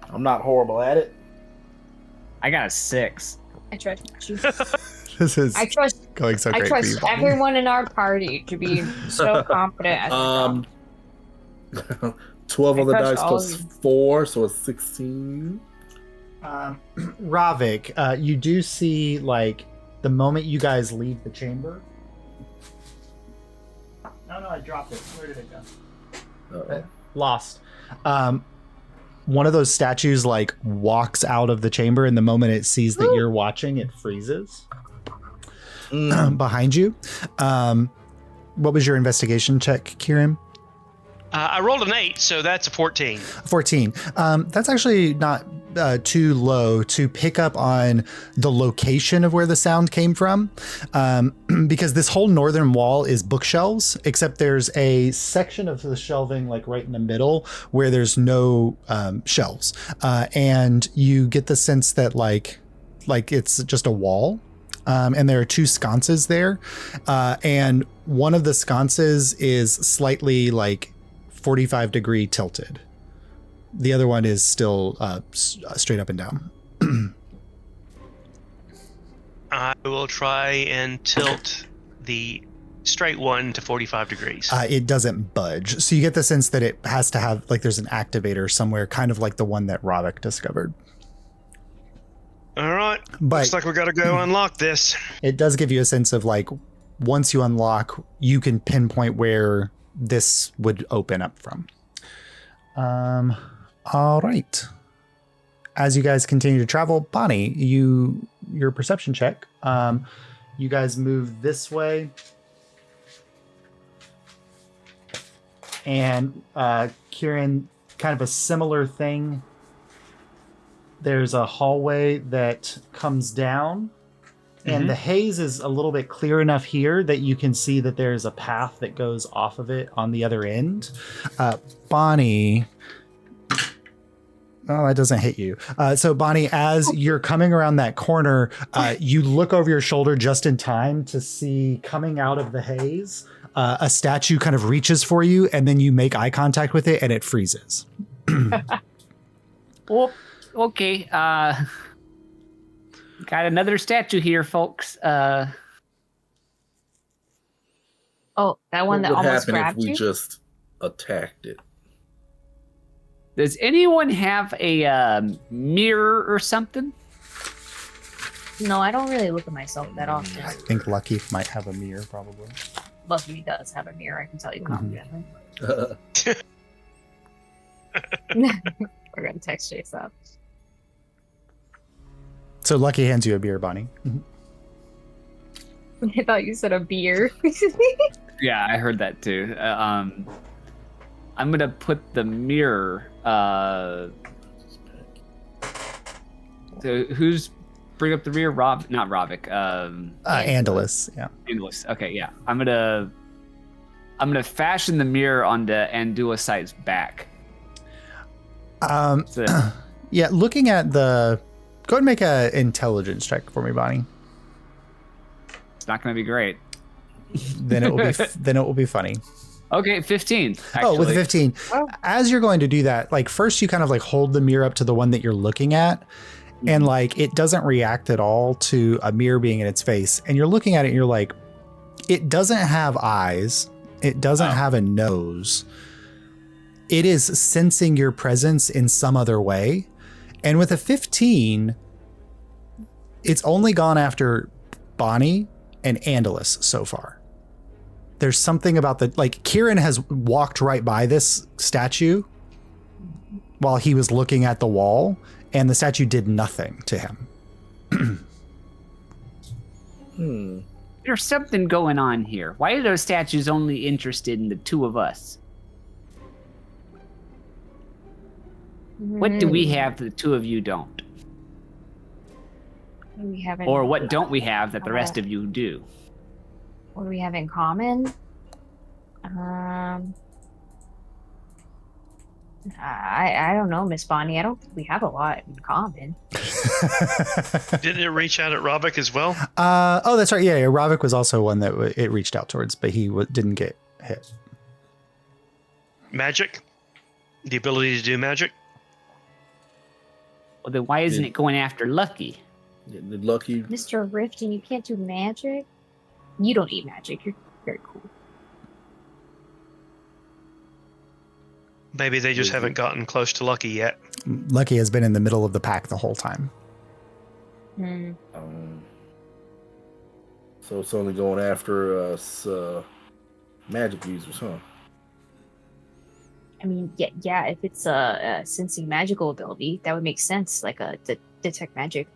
I'm not horrible at it. I got a 6. I trust you. This is I trust going so great I for you, trust Bonnie. everyone in our party to be so confident at the job. 12 on the trust dice all plus of you. 4, so it's 16. Ravik, you do see, like, the moment you guys leave the chamber. No, I dropped it. Where did it go? Lost. One of those statues, like, walks out of the chamber, and the moment it sees that you're watching, it freezes behind you. What was your investigation check, Kieran? I rolled an 8, so that's a 14. 14. That's actually not too low to pick up on the location of where the sound came from, because this whole northern wall is bookshelves, except there's a section of the shelving like right in the middle where there's no shelves, and you get the sense that like it's just a wall. And there are 2 sconces there, and one of the sconces is slightly like 45-degree tilted. The other one is still straight up and down. I will try and tilt the straight one to 45 degrees. It doesn't budge. So you get the sense that it has to have, like, there's an activator somewhere, kind of like the one that Ravik discovered. All right. But looks like we got to go unlock this. It does give you a sense of, like, once you unlock, you can pinpoint where this would open up from. All right. As you guys continue to travel, Bonnie, your perception check. You guys move this way, and Kieran, kind of a similar thing. There's a hallway that comes down, and the haze is a little bit clear enough here that you can see that there's a path that goes off of it on the other end. Bonnie, oh, that doesn't hit you. So Bonnie, as you're coming around that corner, you look over your shoulder just in time to see, coming out of the haze, a statue kind of reaches for you, and then you make eye contact with it and it freezes. Well, okay. Got another statue here, folks. Oh, that one that What would almost happen if grabbed we you? just attacked it? Does anyone have a mirror or something? No, I don't really look at myself that often. I think Lucky might have a mirror, probably. Lucky does have a mirror, I can tell you confidently. We're gonna text Chase up. So Lucky hands you a beer, Bonnie. I thought you said a beer. Yeah, I heard that too. I'm gonna put the mirror. So who's bring up the mirror? Not Ravik. Andalus, yeah. Andalus. Okay, yeah. I'm gonna fashion the mirror onto Anduasite's back. So, Yeah, looking at the... Go ahead and make an intelligence check for me, Bonnie. it's not gonna be great. Then it will be funny. Okay, 15. Actually. Oh, with 15. Oh. As you're going to do that, like, first you kind of like hold the mirror up to the one that you're looking at, and like it doesn't react at all to a mirror being in its face. And you're looking at it and you're like, it doesn't have eyes. It doesn't have a nose. It is sensing your presence in some other way. And with a 15, it's only gone after Bonnie and Andalus so far. There's something about like, Kieran has walked right by this statue while he was looking at the wall, and the statue did nothing to him. There's something going on here. Why are those statues only interested in the two of us? What do we have that the two of you don't? We have Or what don't we have that the rest of you do? What do we have in common? I don't know, Miss Bonnie. I don't think we have a lot in common. Didn't it reach out at Ravik as well? Oh, that's right. Yeah, Ravik was also one that it reached out towards, but he didn't get hit. Magic? The ability to do magic? Well, then why isn't it going after Lucky? Lucky. Mr. Rifton, you can't do magic? You don't eat magic. You're very cool. Maybe they just haven't gotten close to Lucky yet. Lucky has been in the middle of the pack the whole time. So it's only going after us magic users, huh? I mean, yeah. If it's a sensing magical ability, that would make sense. Like a detect magic.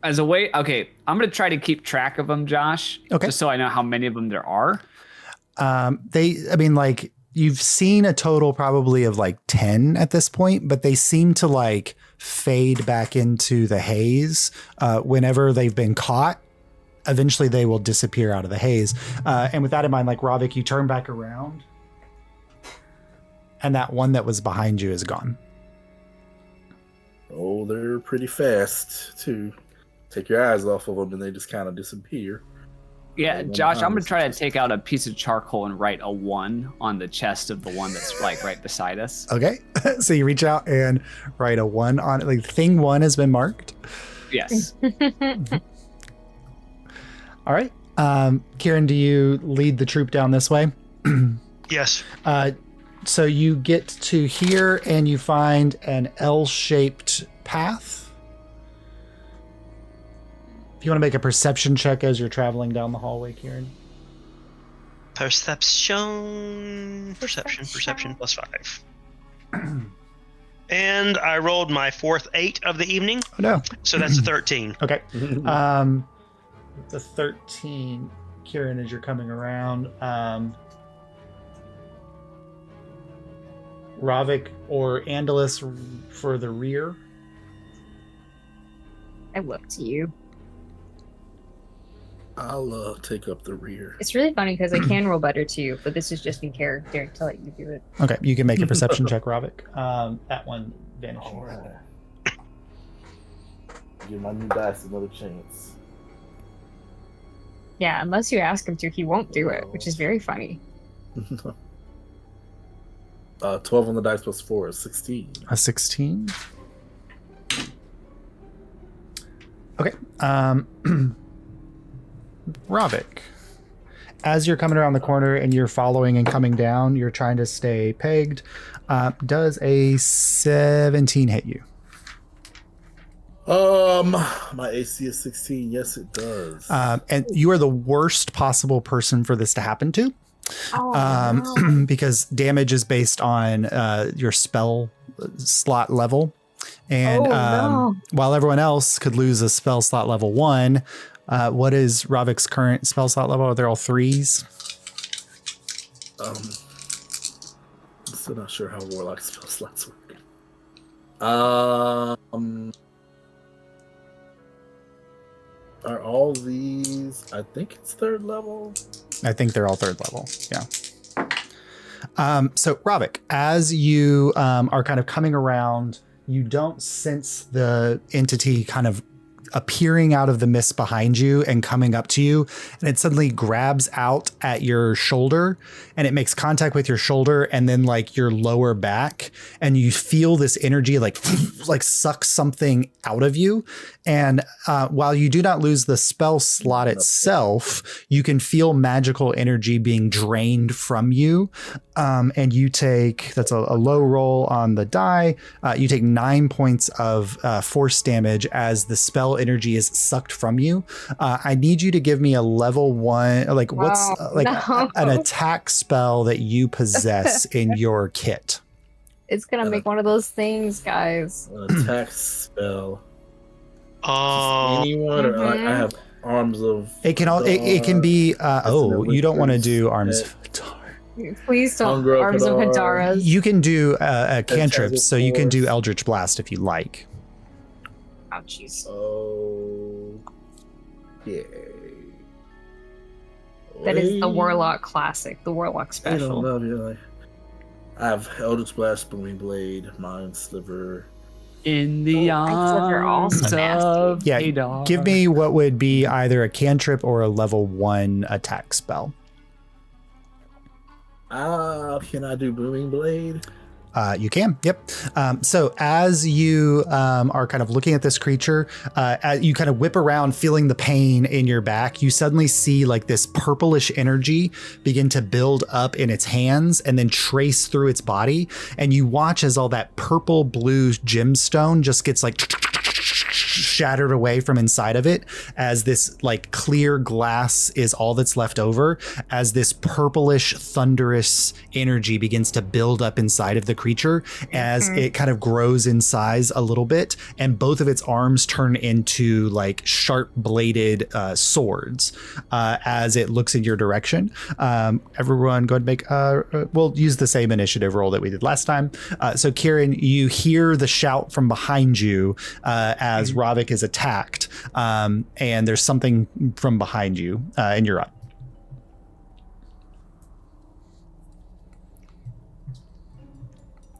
As a way, okay, I'm gonna try to keep track of them, Josh. Okay. Just so I know how many of them there are. You've seen a total probably of like 10 at this point, but they seem to like fade back into the haze whenever they've been caught. Eventually they will disappear out of the haze. And with that in mind, like Ravik, you turn back around and that one that was behind you is gone. Oh, they're pretty fast too. Take your eyes off of them and they just kind of disappear. Yeah, Josh, I'm gonna try to take out a piece of charcoal and write a 1 on the chest of the one that's like right beside us. Okay. So you reach out and write a 1 on it. Like thing 1 has been marked. Yes. All right. Kieran, do you lead the troop down this way? Yes. So you get to here and you find an L-shaped path. If you want to make a perception check as you're traveling down the hallway, Kieran. Perception +5. And I rolled my 4th 8 of the evening. Oh, no. So that's a 13. Okay. The 13, Kieran, as you're coming around. Ravik or Andalus for the rear. I look to you. I'll take up the rear. It's really funny because I can roll better too, but this is just in character to let you do it. Okay, you can make a perception check, Ravik. That one vanishing. All right. Give my new dice another chance. Yeah, unless you ask him to, he won't do it, which is very funny. 12 on the dice +4 is 16. A 16. Okay. Ravik, as you're coming around the corner and you're following and coming down, you're trying to stay pegged. Does a 17 hit you? My AC is 16. Yes, it does. And you are the worst possible person for this to happen to. No. Because damage is based on your spell slot level. And while everyone else could lose a spell slot level 1, what is Ravik's current spell slot level? Are they all 3s? I'm still not sure how Warlock spell slots work. Are all these? I think it's 3rd level. I think they're all 3rd level. Yeah. So Ravik, as you are kind of coming around, you don't sense the entity kind of appearing out of the mist behind you and coming up to you, and it suddenly grabs out at your shoulder and it makes contact with your shoulder and then like your lower back, and you feel this energy like suck something out of you. And while you do not lose the spell slot itself, you can feel magical energy being drained from you. And you take, that's a low roll on the die. You take 9 points of force damage as the spell energy is sucked from you. I need you to give me a level 1, like what's an attack spell that you possess in your kit. It's gonna make one of those things, guys. An attack spell. Anyone? Or I have arms of. It can all. It can be. You don't want to do arms of Tar. Please don't. Hunger of Arms of Hadar. Hadaras. You can do a cantrip, Fantastic so you can do Force. Eldritch Blast if you like. Oh, jeez. Oh, yeah. That is the Warlock classic, the Warlock I don't special. love you. Like, I have Eldritch Blast, Booming Blade, Mind Sliver. In the are arms also of Yeah, Hadar. give me what would be either a cantrip or a level 1 attack spell. Can I do Booming Blade? You can, yep. So as you are kind of looking at this creature, as you kind of whip around feeling the pain in your back, you suddenly see like this purplish energy begin to build up in its hands and then trace through its body. And you watch as all that purple blue gemstone just gets like shattered away from inside of it, as this like clear glass is all that's left over, as this purplish thunderous energy begins to build up inside of the creature as it kind of grows in size a little bit, and both of its arms turn into like sharp bladed swords as it looks in your direction. Everyone go ahead and make we'll use the same initiative roll that we did last time. So Kieran, you hear the shout from behind you as Ravik is attacked, and there's something from behind you, and you're up.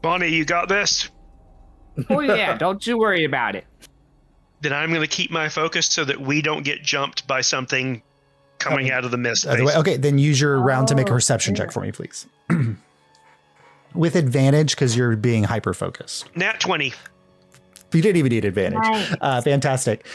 Bonnie, you got this? Oh yeah, don't you worry about it. Then I'm going to keep my focus so that we don't get jumped by something coming out of the mist. Okay, then use your round to make a perception check for me, please. With advantage, because you're being hyper focused. Nat 20. You didn't even need advantage. Nice. Fantastic.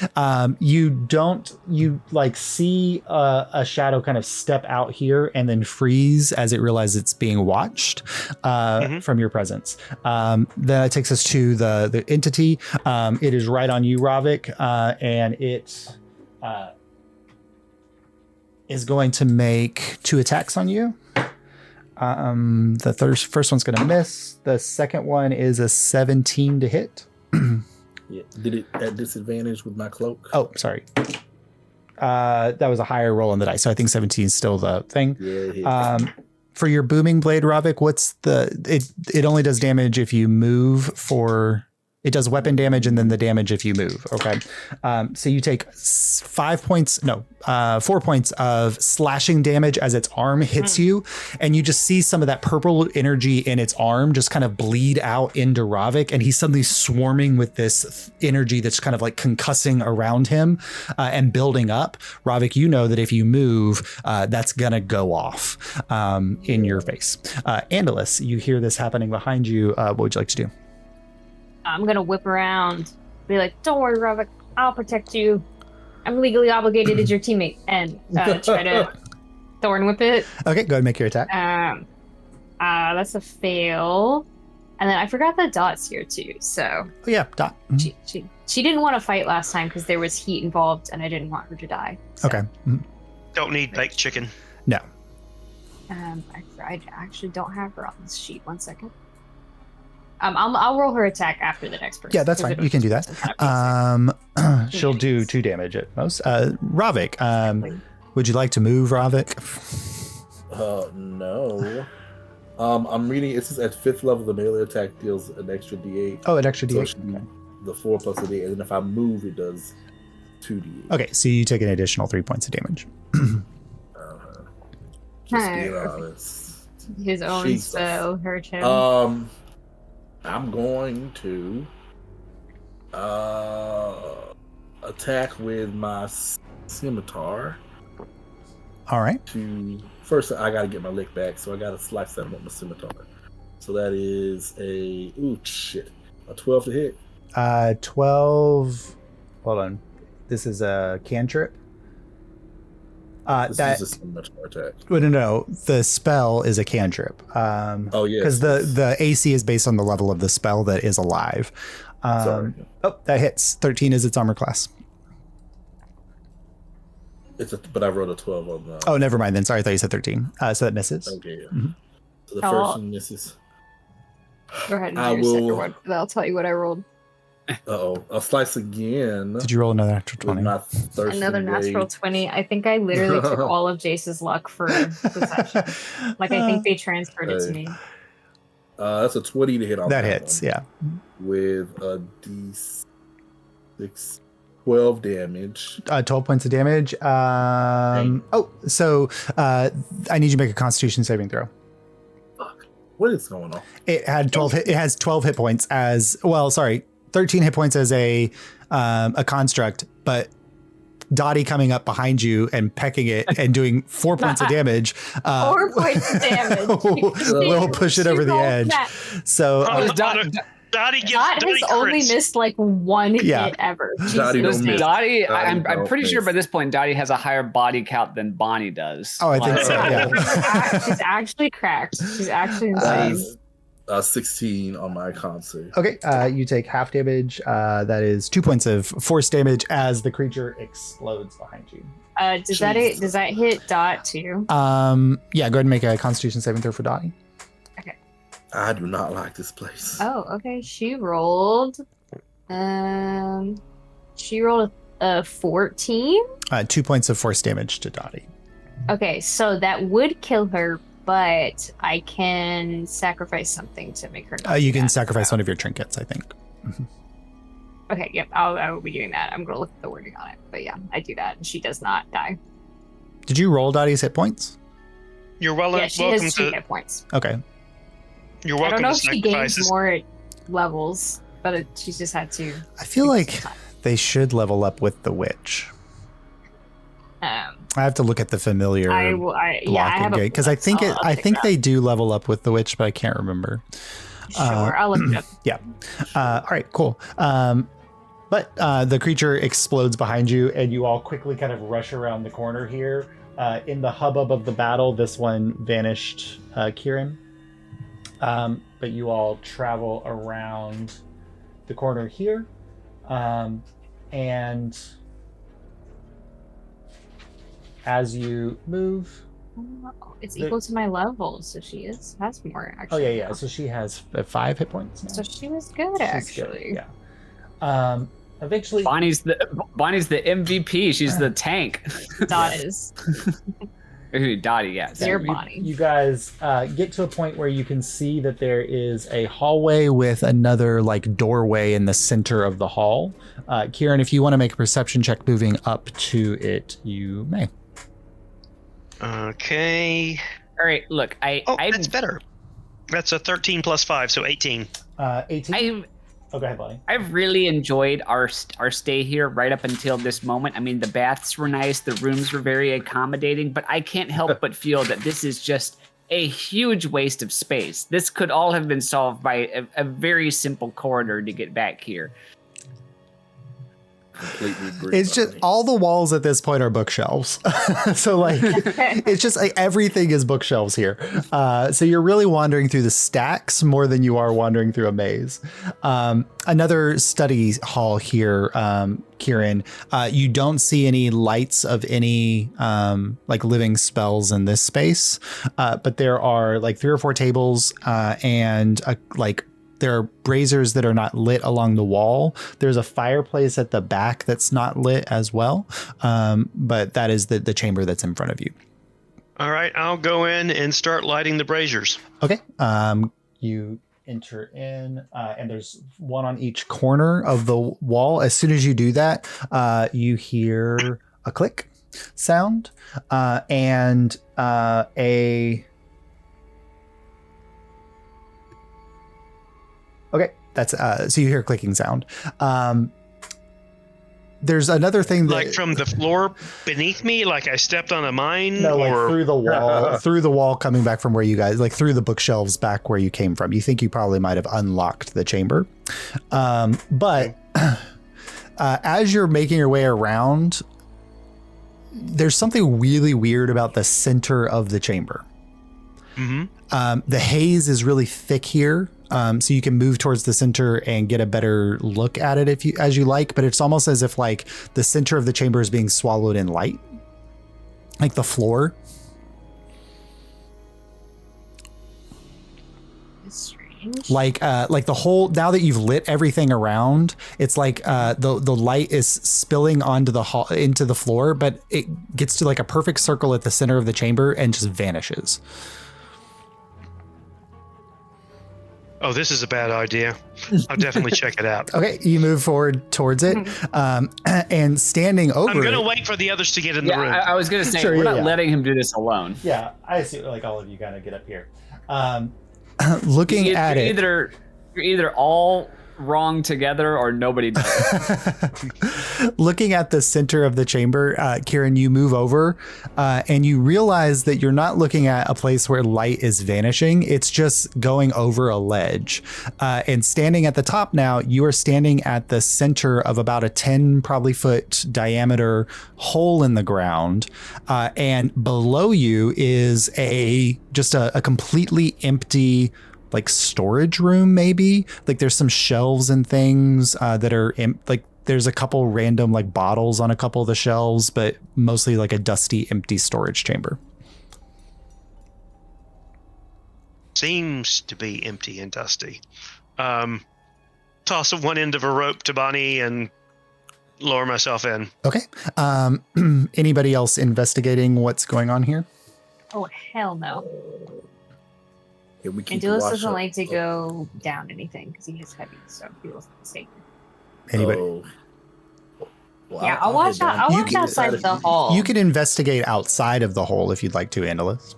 You like see a shadow kind of step out here and then freeze as it realizes it's being watched from your presence. That takes us to the entity. It is right on you, Ravik, and it is going to make 2 attacks on you. The first one's going to miss. The second one is a 17 to hit. Yeah. Did it at disadvantage with my cloak? Oh, sorry. That was a higher roll on the dice, so I think 17 is still the thing. Yeah. For your booming blade, Ravik, what's it only does damage if you move for. It does weapon damage and then the damage if you move. Okay. So you take 4 points of slashing damage as its arm hits you. And you just see some of that purple energy in its arm just kind of bleed out into Ravik. And he's suddenly swarming with this energy that's kind of like concussing around him and building up. Ravik, you know that if you move, that's going to go off in your face. Andalus, you hear this happening behind you. What would you like to do? I'm gonna whip around, be like, "Don't worry, Ravik, I'll protect you. I'm legally obligated as your teammate," and try to thorn whip it. Okay, go ahead and make your attack. That's a fail, and then I forgot that Dot's here too. So Yeah, Dot. she didn't want to fight last time because there was heat involved, and I didn't want her to die. So, Okay. Don't need baked chicken. No. I actually don't have her on this sheet. 1 second. I'll roll her attack after the next person. Yeah, that's fine. You can do that. She'll do 2 damage at most. Ravik, would you like to move, Ravik? No. I'm reading. It says at 5th level, the melee attack deals an extra D8. Oh, an extra So it D8. should be the 4 plus a D8, and then if I move, it does 2D8. Okay, so you take an additional 3 points of damage. Just being honest. His own Jesus. spell hurt him. I'm going to attack with my scimitar. All right. First, I gotta get my lick back, so I gotta slice that with my scimitar. So that is a 12 to hit. 12. Hold on. This is a cantrip. This is a scimitar attack. No. The spell is a cantrip. Oh yeah, because the AC is based on the level of the spell that is alive. Sorry. Oh, that hits. 13 is its armor class. But I rolled a 12 on the. Oh, never mind then. Sorry, I thought you said 13. So that misses. Okay. Yeah. Mm-hmm. So the first one misses. Go ahead and do I your second will- one. I'll tell you what I rolled. Uh-oh. I'll slice again. Did you roll another natural with 20? my thirsty Another natural rage. 20. I think I literally took all of Jace's luck for deception. Like, I think they transferred it to me. That's a 20 to hit on That that hits, one. yeah. With a D6, 12 damage. 12 points of damage. So I need you to make a Constitution saving throw. Fuck. What is going on? It had 12. It has 12 hit points as well. Sorry, 13 hit points as a construct, but Dottie coming up behind you and pecking it and doing 4 points of damage. 4 points of damage. Will push it over the edge. So Dottie gives Dot has only missed like one hit ever. Dottie Jesus. don't miss. Dottie, Dottie I'm don't pretty sure miss. by this point Dottie has a higher body count than Bonnie does. Oh, I think so. Yeah. She's actually cracked. She's actually insane. 16 on my con save. Okay, you take half damage. That is 2 points of force damage as the creature explodes behind you. Does that hit Dot too? Yeah, go ahead and make a Constitution saving throw for Dottie. I do not like this place. Oh, okay. She rolled a 14. 2 points of force damage to Dottie. Okay, so that would kill her, but I can sacrifice something to make her. Not You do can that. sacrifice one of your trinkets, I think. Okay, yep. I will be doing that. I'm gonna look at the wording on it, but yeah, I do that, and she does not die. Did you roll Dottie's hit points? You're Yeah, she welcome has 2 to. hit points. Okay. You're I welcome don't know to if she gains sacrifices. more levels, but she's just had to. I feel like some time. they should level up with the witch. Um, I have to look at the familiar I blocking have a because I think I'll I take think that. they do level up with the witch, but I can't remember. Sure, I'll look it up. Yeah. All right, cool. But the creature explodes behind you, and you all quickly kind of rush around the corner here. In the hubbub of the battle, this one vanished, Kieran. But you all travel around the corner here. And as you move... It's equal to my level, so she has more Oh, actually. yeah. So she has 5 hit points now. So she was good, She's actually. good, yeah. Eventually... Bonnie's the MVP. She's the tank. Dot is. Dottie, yeah. Dear you- Bonnie. You guys get to a point where you can see that there is a hallway with another like doorway in the center of the hall. Kieran, if you want to make a perception check moving up to it, you may. Okay. All right, look, That's better. That's a 13 plus 5, so 18. 18. Oh, go ahead, Bonnie. I've really enjoyed our stay here right up until this moment. I mean, the baths were nice, the rooms were very accommodating, but I can't help but feel that this is just a huge waste of space. This could all have been solved by a very simple corridor to get back here. Completely agree. It's just all the walls at this point are bookshelves. So like it's just like everything is bookshelves here. So you're really wandering through the stacks more than you are wandering through a maze. Another study hall here, Kieran. You don't see any lights of any like living spells in this space, but there are like 3 or 4 tables and there are braziers that are not lit along the wall. There's a fireplace at the back that's not lit as well. But that is the chamber that's in front of you. All right, I'll go in and start lighting the braziers. Okay. You enter in, and there's one on each corner of the wall. As soon as you do that, you hear a click sound and a... Okay, that's so you hear a clicking sound. There's another thing that, Like from the floor beneath me, like I stepped on a mine, no, like or through the wall, coming back from where you guys, like through the bookshelves back where you came from. You think you probably might have unlocked the chamber, but as you're making your way around, there's something really weird about the center of the chamber. Mm-hmm. The haze is really thick here. So you can move towards the center and get a better look at it as you like, but it's almost as if like the center of the chamber is being swallowed in light, like the floor. It's strange. like the whole, now that you've lit everything around, it's like the light is spilling onto into the floor, but it gets to like a perfect circle at the center of the chamber and just vanishes. Oh, this is a bad idea. I'll definitely check it out. Okay, you move forward towards it, and standing over. I'm gonna wait for the others to get in the room. I was gonna say we're not letting him do this alone. Yeah, I assume like all of you kind of get up here. Looking at it, you're either all wrong together or nobody does. Looking at the center of the chamber, Kieran, you move over and you realize that you're not looking at a place where light is vanishing. It's just going over a ledge. And standing at the top now, you are standing at the center of about a 10 probably foot diameter hole in the ground. And below you is just a completely empty like storage room, maybe. Like there's some shelves and things that are like there's a couple random like bottles on a couple of the shelves, but mostly like a dusty, empty storage chamber. Seems to be empty and dusty. Toss one end of a rope to Bonnie and lower myself in. Okay. Anybody else investigating what's going on here? Oh, hell no. Yeah, we keep Andulus watch doesn't up. like to go down anything because he is heavy, so he feels safe. Anybody? Oh. Well, Yeah, I'll watch out. I'll watch outside the hall. You can investigate outside of the hole if you'd like to, Andulus.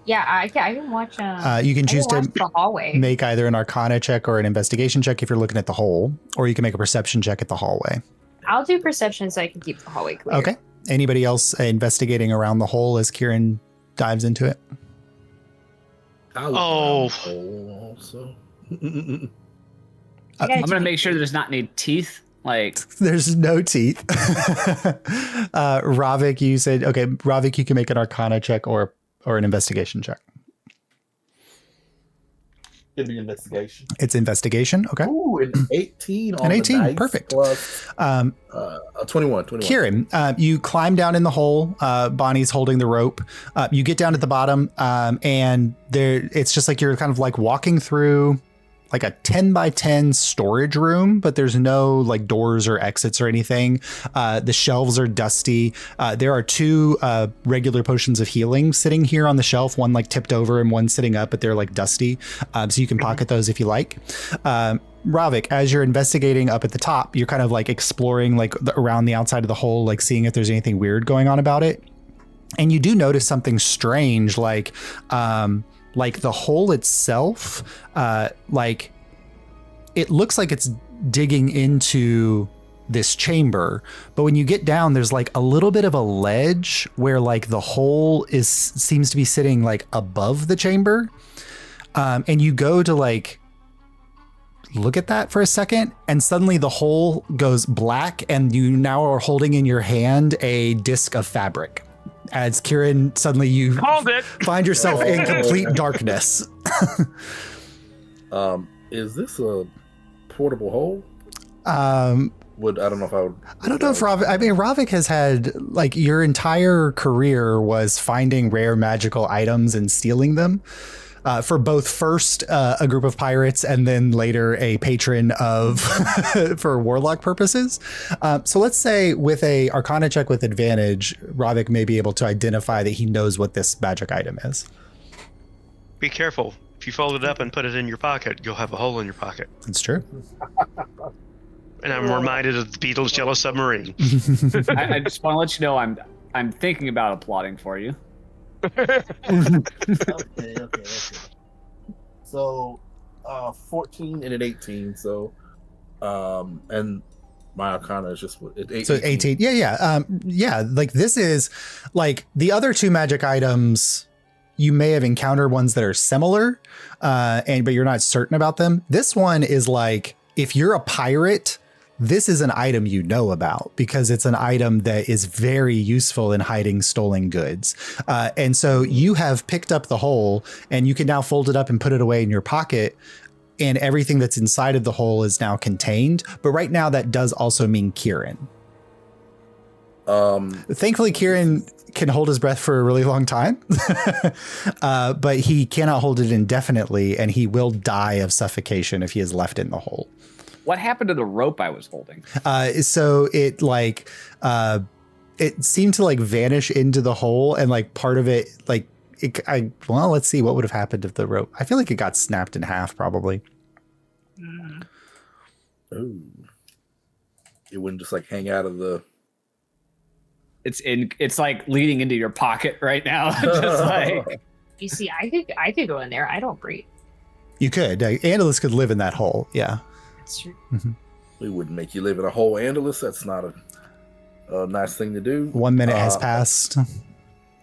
Yeah, I can watch. You can choose to the hallway. make either an Arcana check or an investigation check if you're looking at the hole, or you can make a perception check at the hallway. I'll do perception so I can keep the hallway clear. Okay. Anybody else investigating around the hole as Kieran dives into it? Also. I'm gonna make sure there's not any teeth. Like there's no teeth. Ravik, you said okay. Ravik, you can make an Arcana check or an investigation check. It'd be investigation. It's investigation. Okay. Ooh, an 18 on an 18. The dice Perfect. Plus, 21. Kieran, you climb down in the hole. Bonnie's holding the rope. You get down at the bottom, and it's just like you're kind of like walking through like a 10 by 10 storage room, but there's no like doors or exits or anything. The shelves are dusty. There are two regular potions of healing sitting here on the shelf, one like tipped over and one sitting up, but they're like dusty. So you can pocket those if you like. Ravik, as you're investigating up at the top, you're kind of like exploring like around the outside of the hole, like seeing if there's anything weird going on about it. And you do notice something strange, like the hole itself, like it looks like it's digging into this chamber, but when you get down, there's like a little bit of a ledge where like the hole seems to be sitting like above the chamber. And you go to like look at that for a second, and suddenly the hole goes black, and you now are holding in your hand a disc of fabric. As Kieran, suddenly you find yourself in complete darkness. Is this a portable hole? I don't know if Ravik. I mean, Ravik has had like your entire career was finding rare magical items and stealing them. For both first a group of pirates and then later a patron of for warlock purposes. So let's say with a Arcana check with advantage, Ravik may be able to identify that he knows what this magic item is. Be careful. If you fold it up and put it in your pocket, you'll have a hole in your pocket. That's true. And I'm reminded of the Beatles' Yellow Submarine. I just want to let you know I'm thinking about applauding for you. Okay. So, 14 and an 18. So, and my Arcana is just 18. So 18. Yeah. Like this is like the other two magic items. You may have encountered ones that are similar, but you're not certain about them. This one is like if you're a pirate, this is an item you know about because it's an item that is very useful in hiding stolen goods. And so you have picked up the hole and you can now fold it up and put it away in your pocket, and everything that's inside of the hole is now contained. But right now that does also mean Kieran. Thankfully, Kieran can hold his breath for a really long time, but he cannot hold it indefinitely, and he will die of suffocation if he is left in the hole. What happened to the rope I was holding? So it it seemed to like vanish into the hole, and like part of it, like well, let's see what would have happened if the rope. I feel like it got snapped in half, probably. Oh, it wouldn't just like hang out of the. It's like leading into your pocket right now. Just like You see, I could go in there. I don't breathe. You could. Andalus could live in that hole. Yeah. That's true. We wouldn't make you live in a hole, Andalus. That's not a nice thing to do. 1 minute has passed.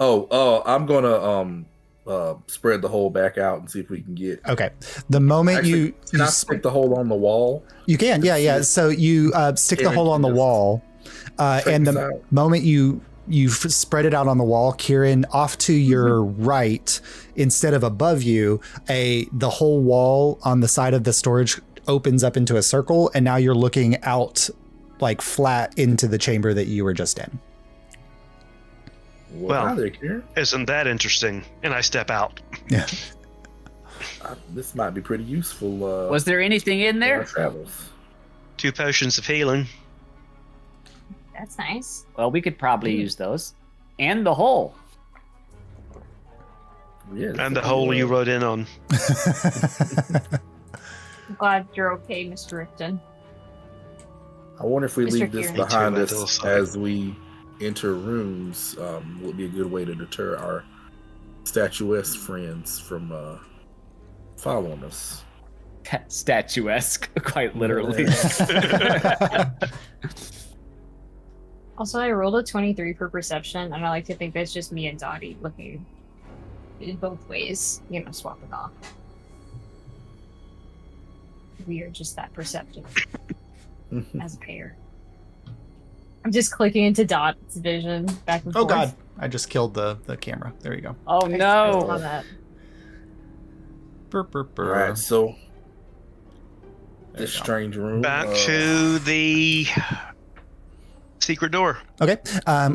I'm gonna spread the hole back out and see if we can get. Okay. The moment Actually, can I stick the hole on the wall? You can. Yeah. So you stick the hole on the wall, and the moment you spread it out on the wall, Kieran, off to your right, instead of above you, the whole wall on the side of the storage opens up into a circle, and now you're looking out like flat into the chamber that you were just in. Well, hi there, Kieran. Isn't that interesting? And I step out. Yeah. This might be pretty useful. Was there anything in there? Travels. 2 potions of healing. That's nice. Well, we could probably use those. And the hole. Yeah, And the hole you rode in on. I'm glad you're okay, Mr. Rifton. I wonder if we Mr. leave this Kieran. behind Me too, us I feel as we enter rooms would be a good way to deter our statuesque friends from following us. Statuesque, quite literally. Also, I rolled a 23 for perception, and I like to think that's just me and Dottie looking in both ways, swapping off. We are just that perceptive as a pair. I'm just clicking into Dot's vision back and forth. Oh God, I just killed the camera. There you go. Oh I saw no. that. Burr, burr, burr. All right, so There this you go. strange room. Back to the secret door. Okay.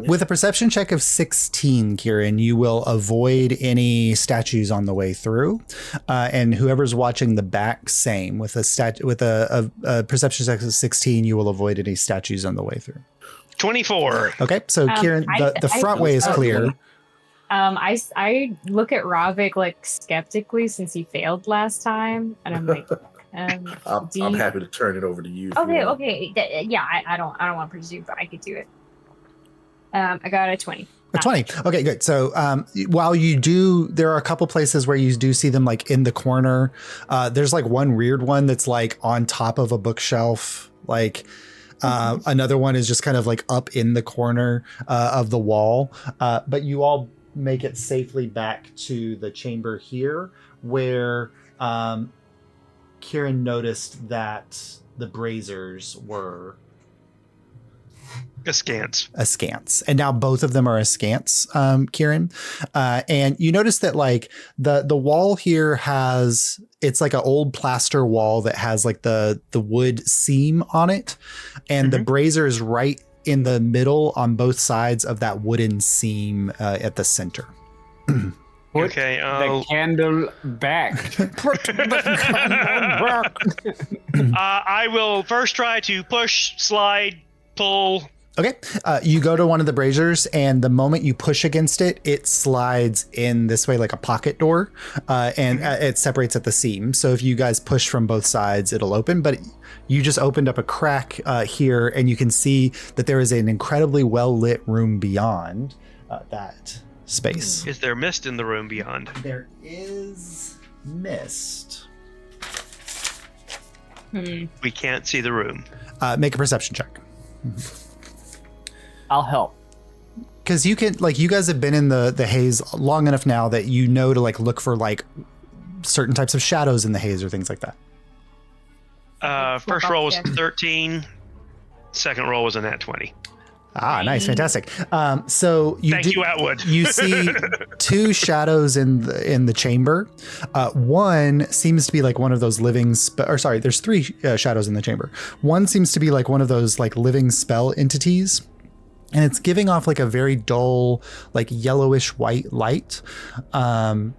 With a perception check of 16, Kieran, you will avoid any statues on the way through, and whoever's watching the back, same. With a perception check of 16, you will avoid any statues on the way through. 24. Okay. So Kieran, the front way is clear. I look at Ravik like skeptically since he failed last time, and I'm like, I'm happy to turn it over to you. Okay. I don't want to presume, but I could do it. I got a 20. A 20. Okay, good. So while you do, there are a couple places where you do see them like in the corner. There's like one weird one that's like on top of a bookshelf. Like another one is just kind of like up in the corner of the wall. But you all make it safely back to the chamber here where Kieran noticed that the braziers were Askance. And now both of them are askance, Kieran. And you notice that like the wall here it's like an old plaster wall that has like the wood seam on it. And the brazier is right in the middle on both sides of that wooden seam at the center. Put Okay, the candle back. Put the candle back. I will first try to push, slide, pull. Okay. You go to one of the braziers, and the moment you push against it, it slides in this way like a pocket door, and it separates at the seam. So if you guys push from both sides, it'll open. But you just opened up a crack here, and you can see that there is an incredibly well-lit room beyond that space. Is there mist in the room beyond? There is mist. We can't see the room. Make a perception check. I'll help. Because you can, like, you guys have been in the haze long enough now that you know to like look for like certain types of shadows in the haze or things like that. First roll was 13. Second roll was a nat 20. Ah, nice, fantastic. So Thank you, Atwood. You see two shadows in the chamber. One seems to be like one of those living there's three shadows in the chamber. One seems to be like one of those like living spell entities. and it's giving off like a very dull, like yellowish white light. And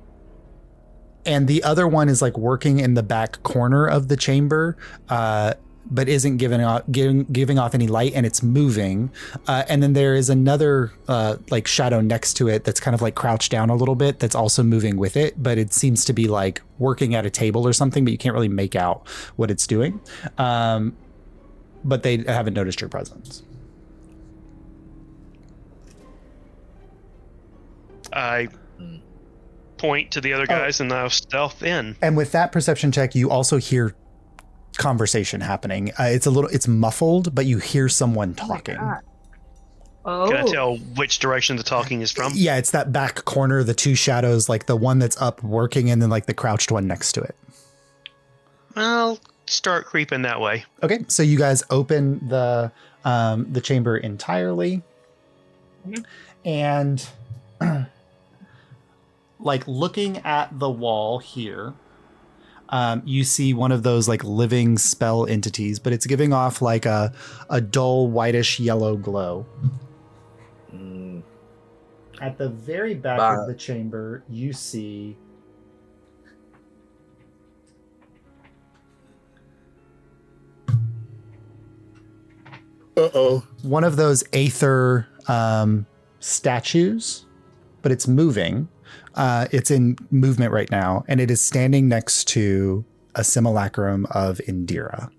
the other one is like working in the back corner of the chamber, but isn't giving off any light, and it's moving. And then there is another like shadow next to it that's kind of like crouched down a little bit that's also moving with it, but it seems to be like working at a table or something, but you can't really make out what it's doing. But they haven't noticed your presence. I point to the other guys and I'll stealth in. And with that perception check, you also hear conversation happening. It's muffled, but you hear someone talking. Oh. Can I tell which direction the talking is from? Yeah, it's that back corner, the two shadows, like the one that's up working and then like the crouched one next to it. I'll start creeping that way. Okay, so you guys open the chamber entirely. Mm-hmm. And like looking at the wall here, you see one of those like living spell entities, but it's giving off like a dull whitish yellow glow. At the very back of the chamber, you see one of those aether statues, but it's moving. It's in movement right now, and it is standing next to a simulacrum of Indira.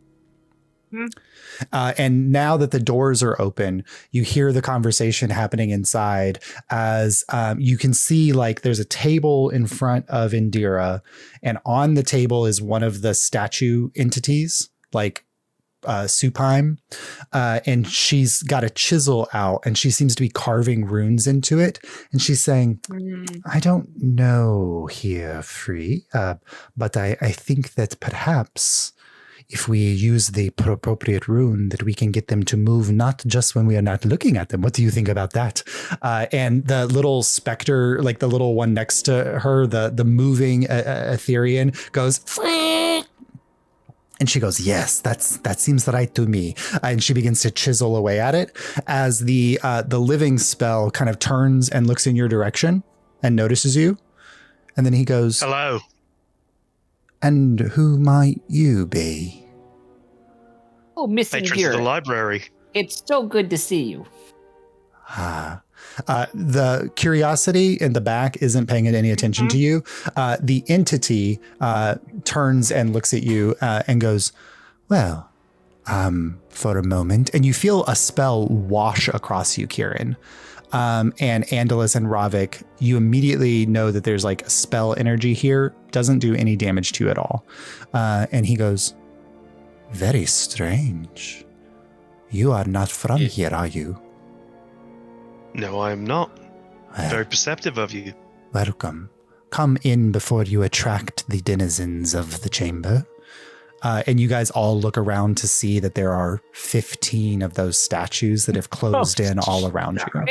And now that the doors are open, you hear the conversation happening inside as you can see like there's a table in front of Indira, and on the table is one of the statue entities, like supine, and she's got a chisel out and she seems to be carving runes into it, and she's saying, I don't know here, Free, but I think that perhaps if we use the appropriate rune that we can get them to move not just when we are not looking at them. What do you think about that? And the little specter, like the little one next to her, the moving Etherean goes, Free! And she goes, yes, that seems right to me. And she begins to chisel away at it as the living spell kind of turns and looks in your direction and notices you. And then he goes, hello. And who might you be? Oh, Miss Patrons of the Indira, library. it's so good to see you. The curiosity in the back isn't paying any attention to you. The entity turns and looks at you and goes, well, for a moment. And you feel a spell wash across you, Kieran. And Andalus and Ravik, you immediately know that there's like a spell energy here. Doesn't do any damage to you at all. And he goes, very strange. You are not from here, are you? No, I am not. Very perceptive of you. Welcome. Come in before you attract the denizens of the chamber. And you guys all look around to see that there are 15 of those statues that have closed in all around you.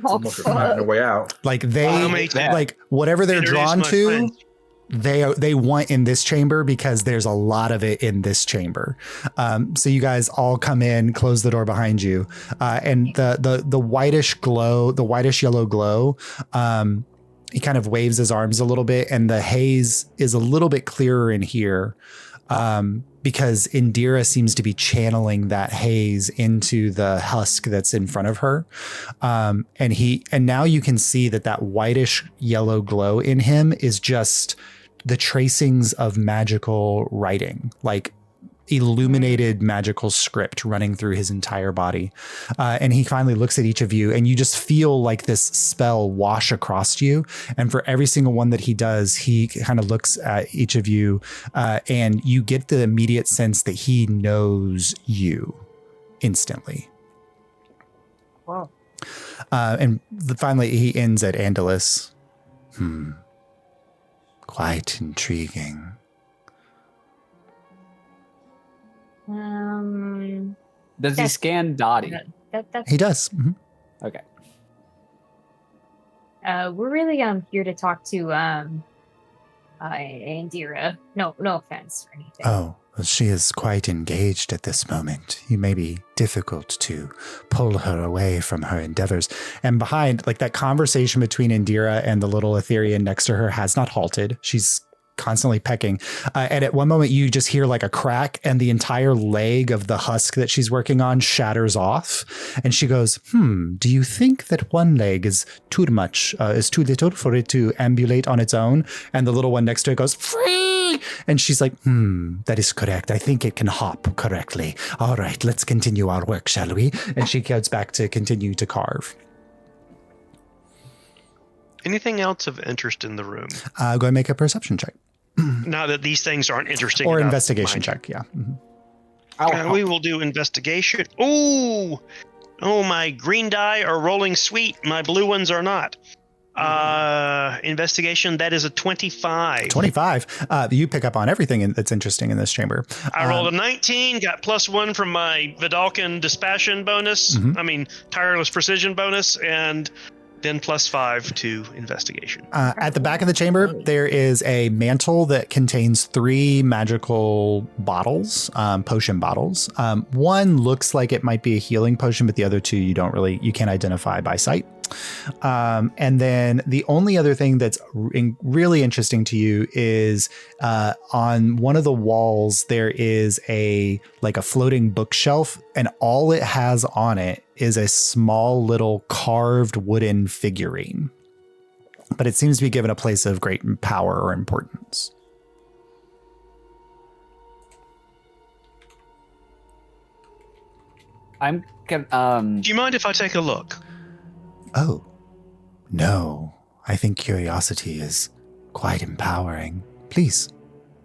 Almost finding a way out. Like like whatever they're drawn to, they want in this chamber because there's a lot of it in this chamber. So you guys all come in, close the door behind you, and the whitish glow, the whitish yellow glow. He kind of waves his arms a little bit, and the haze is a little bit clearer in here because Indira seems to be channeling that haze into the husk that's in front of her. And now you can see that whitish yellow glow in him is just the tracings of magical writing, like illuminated magical script running through his entire body. And he finally looks at each of you, and you just feel like this spell wash across you. And for every single one that he does, he kind of looks at each of you, and you get the immediate sense that he knows you instantly. Wow. And finally he ends at Andalus. Quite intriguing. Does he scan Dottie? He does. Mm-hmm. Okay. We're really here to talk to Indira. No offense or anything. Oh, Well, she is quite engaged at this moment. It may be difficult to pull her away from her endeavors. And behind, like, that conversation between Indira and the little Etherean next to her has not halted. She's constantly pecking. And at one moment you just hear like a crack and the entire leg of the husk that she's working on shatters off. And she goes, do you think that one leg is too much, is too little for it to ambulate on its own? And the little one next to it goes, free. And she's like, that is correct. I think it can hop correctly. All right, let's continue our work, shall we? And she goes back to continue to carve. Anything else of interest in the room? Go ahead and make a perception check. Now that these things aren't interesting. Or enough, investigation check, yeah. We will do investigation. Ooh! Oh, my green die are rolling sweet. My blue ones are not. Investigation, that is a 25. 25. You pick up on everything that's interesting in this chamber. I rolled a 19, got +1 from my Vidalcan Dispassion bonus. Tireless Precision bonus, and then +5 to investigation. At the back of the chamber, there is a mantle that contains 3 magical bottles, potion bottles. One looks like it might be a healing potion, but the other 2 you can't identify by sight. And then the only other thing that's really interesting to you is on one of the walls, there is a floating bookshelf, and all it has on it is a small little carved wooden figurine. But it seems to be given a place of great power or importance. I'm gonna, Do you mind if I take a look? Oh, no. I think curiosity is quite empowering. Please,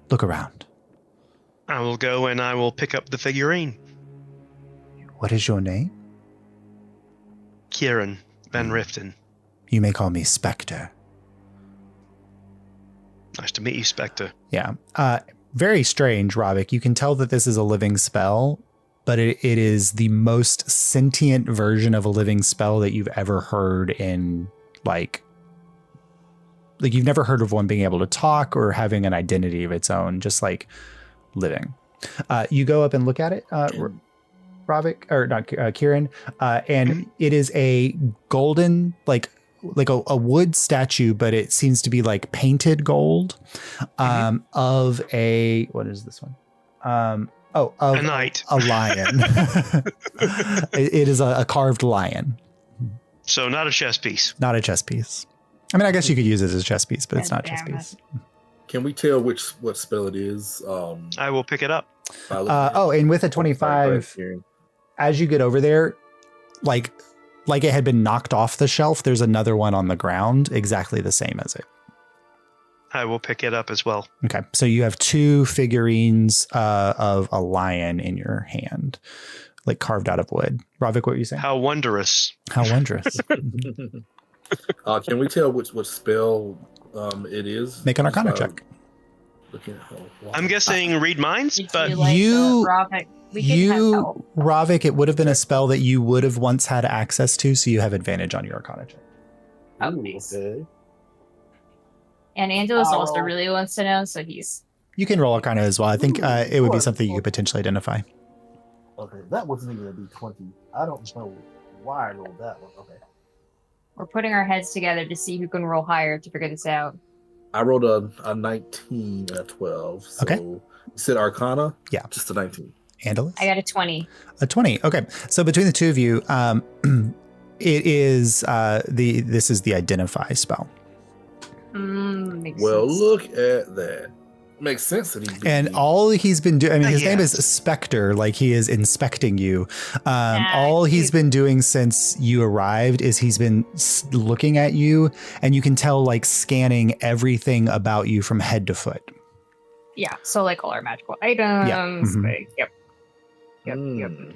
look around. I will go and I will pick up the figurine. What is your name? Kieran Van Riften. You may call me Spectre. Nice to meet you, Spectre. Yeah. Very strange, Ravik. You can tell that this is a living spell, but it is the most sentient version of a living spell that you've ever heard in, like you've never heard of one being able to talk or having an identity of its own, just like living. You go up and look at it, Ravik, or not Kieran, and it is a golden, like a wood statue, but it seems to be like painted gold, of a, what is this one? Of a knight, a lion. It is a carved lion. So not a chess piece. Not a chess piece. I mean, I guess you could use it as a chess piece, but it's not a chess piece. Can we tell what spell it is? I will pick it up. And with a 25, as you get over there, like it had been knocked off the shelf, there's another one on the ground exactly the same as it. I will pick it up as well. Okay, so you have 2 figurines of a lion in your hand, like carved out of wood. Ravik, what were you saying? How wondrous. How wondrous. Can we tell which spell it is? Make an Arcana check. I'm guessing read minds, but Ravik, Ravik, it would have been a spell that you would have once had access to, so you have advantage on your Arcana check. Oh, nice. Okay. And Angelus also really wants to know, so he's... You can roll Arcana as well. I think it would be something you could potentially identify. Okay, that wasn't even a D20. I don't know why I rolled that one. Okay. We're putting our heads together to see who can roll higher to figure this out. I rolled a 19 and a 12. So okay. You said Arcana? Yeah. Just a 19. Angelus? I got a 20. A 20. Okay. So between the two of you, it is this is the identify spell. Makes well, sense. Look at that. Makes sense that he's and all he's been doing, I mean, his name is Spectre, like he is inspecting you. All he's been doing since you arrived is he's been looking at you, and you can tell, like, scanning everything about you from head to foot. Yeah, so like all our magical items. Yeah. Mm-hmm. Like, yep. I mean,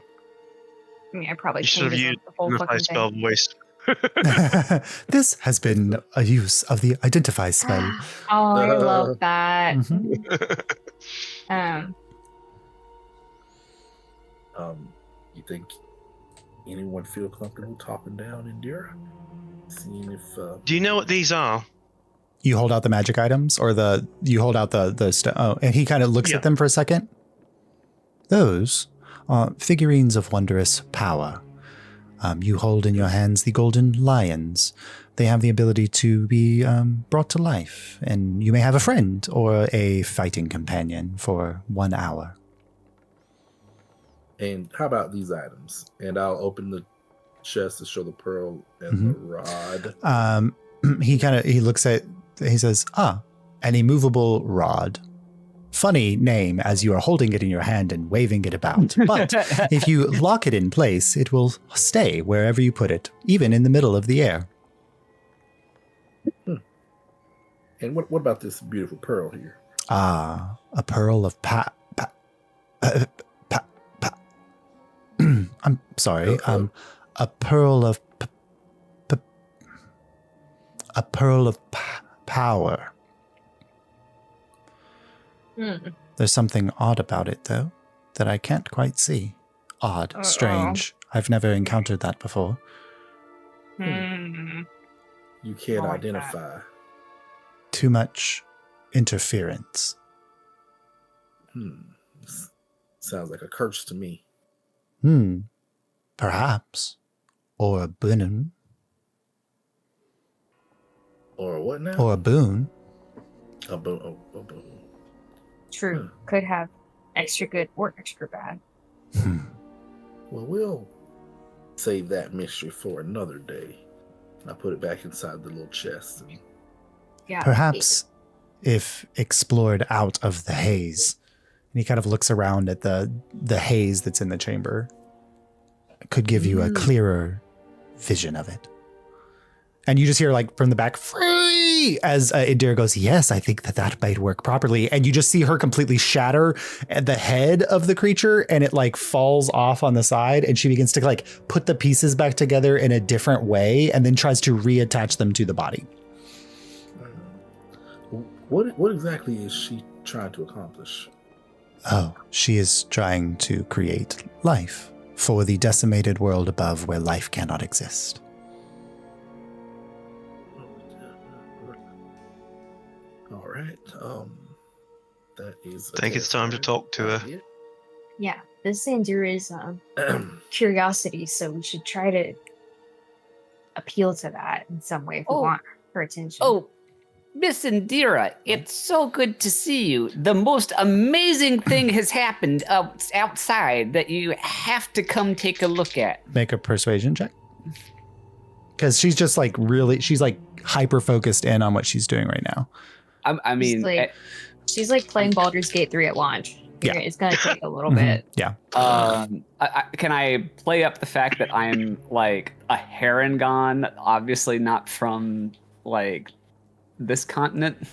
I probably should have used the whole fucking spell thing. voice. This has been a use of the identify spell. Oh, I love that. You think anyone feel comfortable talking down Indira? Seeing if do you know what these are? You hold out the magic items, or you hold out the and he kind of looks at them for a second. Those are figurines of wondrous power. You hold in your hands the golden lions. They have the ability to be brought to life, and you may have a friend or a fighting companion for 1 hour. And how about these items? And I'll open the chest to show the pearl and the rod. He looks at, he says, an immovable rod. Funny name as you are holding it in your hand and waving it about. But if you lock it in place, it will stay wherever you put it, even in the middle of the air. And what about this beautiful pearl here? A pearl of I'm sorry. A pearl of power. There's something odd about it, though, that I can't quite see. Odd, strange. I've never encountered that before. You can't identify. Too much interference. Sounds like a curse to me. Perhaps. Or a boon. Or what now? Or a boon. A boon. A boon. True. Could have extra good or extra bad. Well, we'll save that mystery for another day. And I put it back inside the little chest. And... Yeah. Perhaps if explored out of the haze. And he kind of looks around at the haze that's in the chamber. It could give you a clearer vision of it. And you just hear, like, from the back, free, as Indira goes, yes, I think that might work properly. And you just see her completely shatter at the head of the creature, and it, like, falls off on the side, and she begins to, like, put the pieces back together in a different way, and then tries to reattach them to the body. What exactly is she trying to accomplish? Oh, she is trying to create life for the decimated world above where life cannot exist. All right. That is. I think it's time to talk to her. Yeah, this Indira's curiosity, so we should try to appeal to that in some way if we want her attention. Oh, Miss Indira, it's so good to see you. The most amazing thing has happened outside that you have to come take a look at. Make a persuasion check. Because she's just like she's like hyper focused in on what she's doing right now. I mean, she's like playing Baldur's Gate 3 at launch. Yeah. It's going to take a little bit. Yeah. Can I play up the fact that I'm like a Harangon, obviously not from like this continent?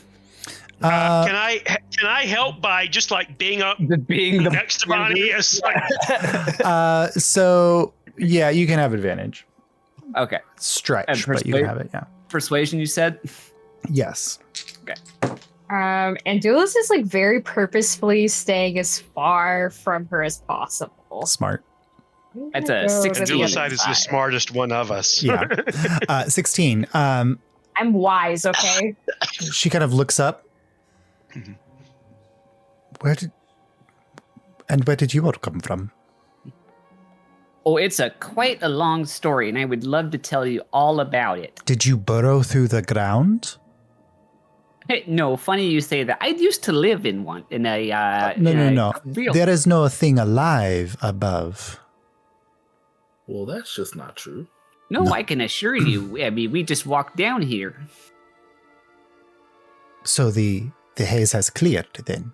Can I help by just like being next to Bonnie? So yeah, you can have advantage. Okay. Stretch, but you can have it. Yeah. Persuasion, you said? Yes. Okay. And Duelist is like very purposefully staying as far from her as possible. Smart. That's a 16. Duelist is the smartest one of us. Yeah. 16. I'm wise, okay? She kind of looks up. Where did you all come from? Oh, it's quite a long story, and I would love to tell you all about it. Did you burrow through the ground? Hey, no, funny you say that. I used to live in one. No. There is no thing alive above. Well, that's just not true. No, I can assure you. I mean, we just walked down here. So the haze has cleared then?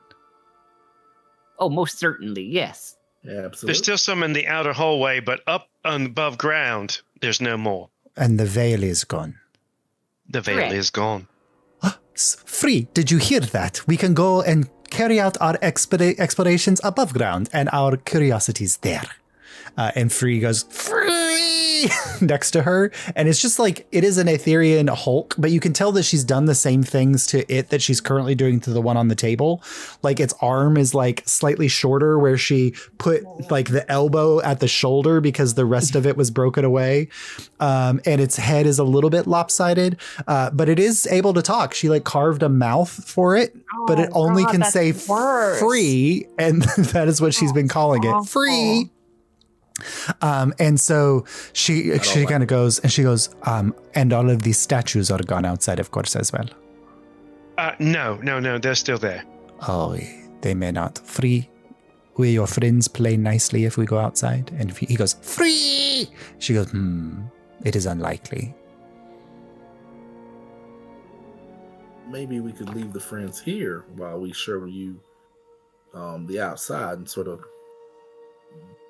Oh, most certainly, yes. Yeah, absolutely. There's still some in the outer hallway, but up and above ground, there's no more. And the veil is gone. The veil is gone. Free, did you hear that? We can go and carry out our explorations above ground, and our curiosity's there. And Free goes, Free! free next to her. And it's just like, it is an Aetherian Hulk, but you can tell that she's done the same things to it that she's currently doing to the one on the table. Like its arm is like slightly shorter where she put like the elbow at the shoulder because the rest of it was broken away. And its head is a little bit lopsided, but it is able to talk. She like carved a mouth for it, but it only can say free. And that is what she's been calling it. Free. And so she kind of goes and she goes, and all of these statues are gone outside, of course, as well. No, they're still there. Oh, they may not. Free. Will your friends play nicely if we go outside? And if he goes, free! She goes, it is unlikely. Maybe we could leave the friends here while we show you the outside and sort of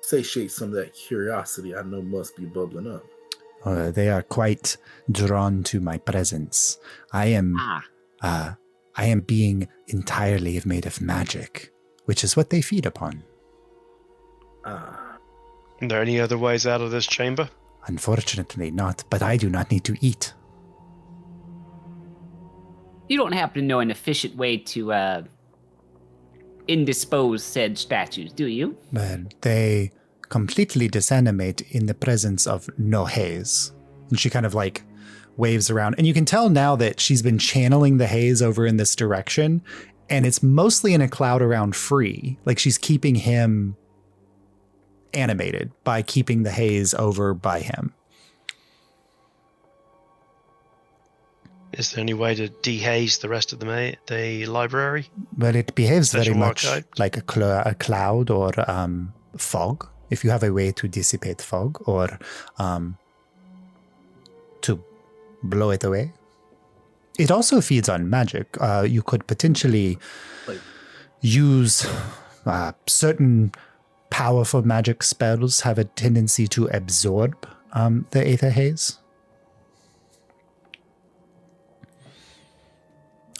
satiate some of that curiosity I know must be bubbling up. They are quite drawn to my presence. I am being entirely made of magic, which is what they feed upon. Are there any other ways out of this chamber? Unfortunately not, but I do not need to eat. You don't happen to know an efficient way to indispose said statues, do you? Well, they completely disanimate in the presence of no haze. And she kind of like waves around. And you can tell now that she's been channeling the haze over in this direction. And it's mostly in a cloud around Free. Like she's keeping him animated by keeping the haze over by him. Is there any way to dehaze the rest of the library? Well, it behaves Special very much archive? like a cloud or fog. If you have a way to dissipate fog or to blow it away. It also feeds on magic. You could potentially use certain powerful magic spells have a tendency to absorb the aether haze.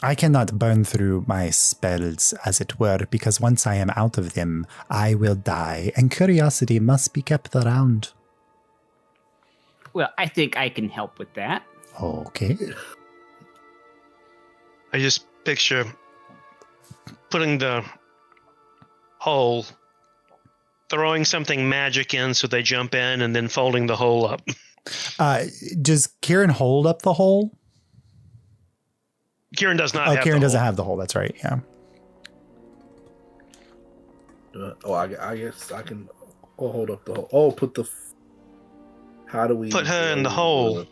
I cannot burn through my spells, as it were, because once I am out of them, I will die, and curiosity must be kept around. Well, I think I can help with that. Okay. I just picture putting the hole, throwing something magic in so they jump in, and then folding the hole up. Does Kieran hold up the hole? Kieran does not. Kieran doesn't have the hole. That's right. Yeah. I guess I can. I'll hold up the hole. Oh, put the. How do we put her in the hole?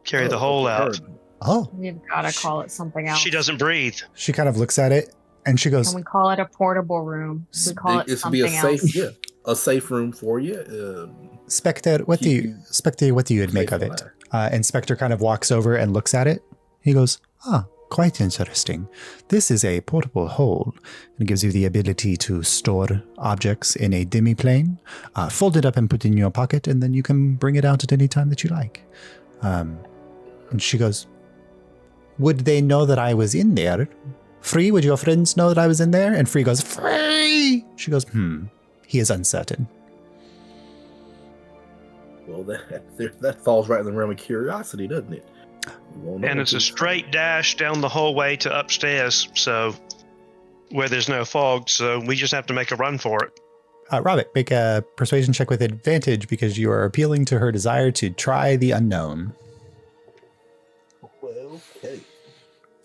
Carry the hole out. Oh. You've got to call it something else. She doesn't breathe. She kind of looks at it and she goes. Can we call it a portable room? We call it something else. A safe room for you. Spectre, what do you make of it? And Spectre kind of walks over and looks at it. He goes, quite interesting. This is a portable hole. It gives you the ability to store objects in a demi-plane, fold it up and put it in your pocket, and then you can bring it out at any time that you like. And she goes, would they know that I was in there? Free, would your friends know that I was in there? And Free goes, Free! She goes, he is uncertain. Well, that falls right in the realm of curiosity, doesn't it? And it's a straight dash down the hallway to upstairs, so where there's no fog, so we just have to make a run for it. Robert, make a persuasion check with advantage because you are appealing to her desire to try the unknown. Okay.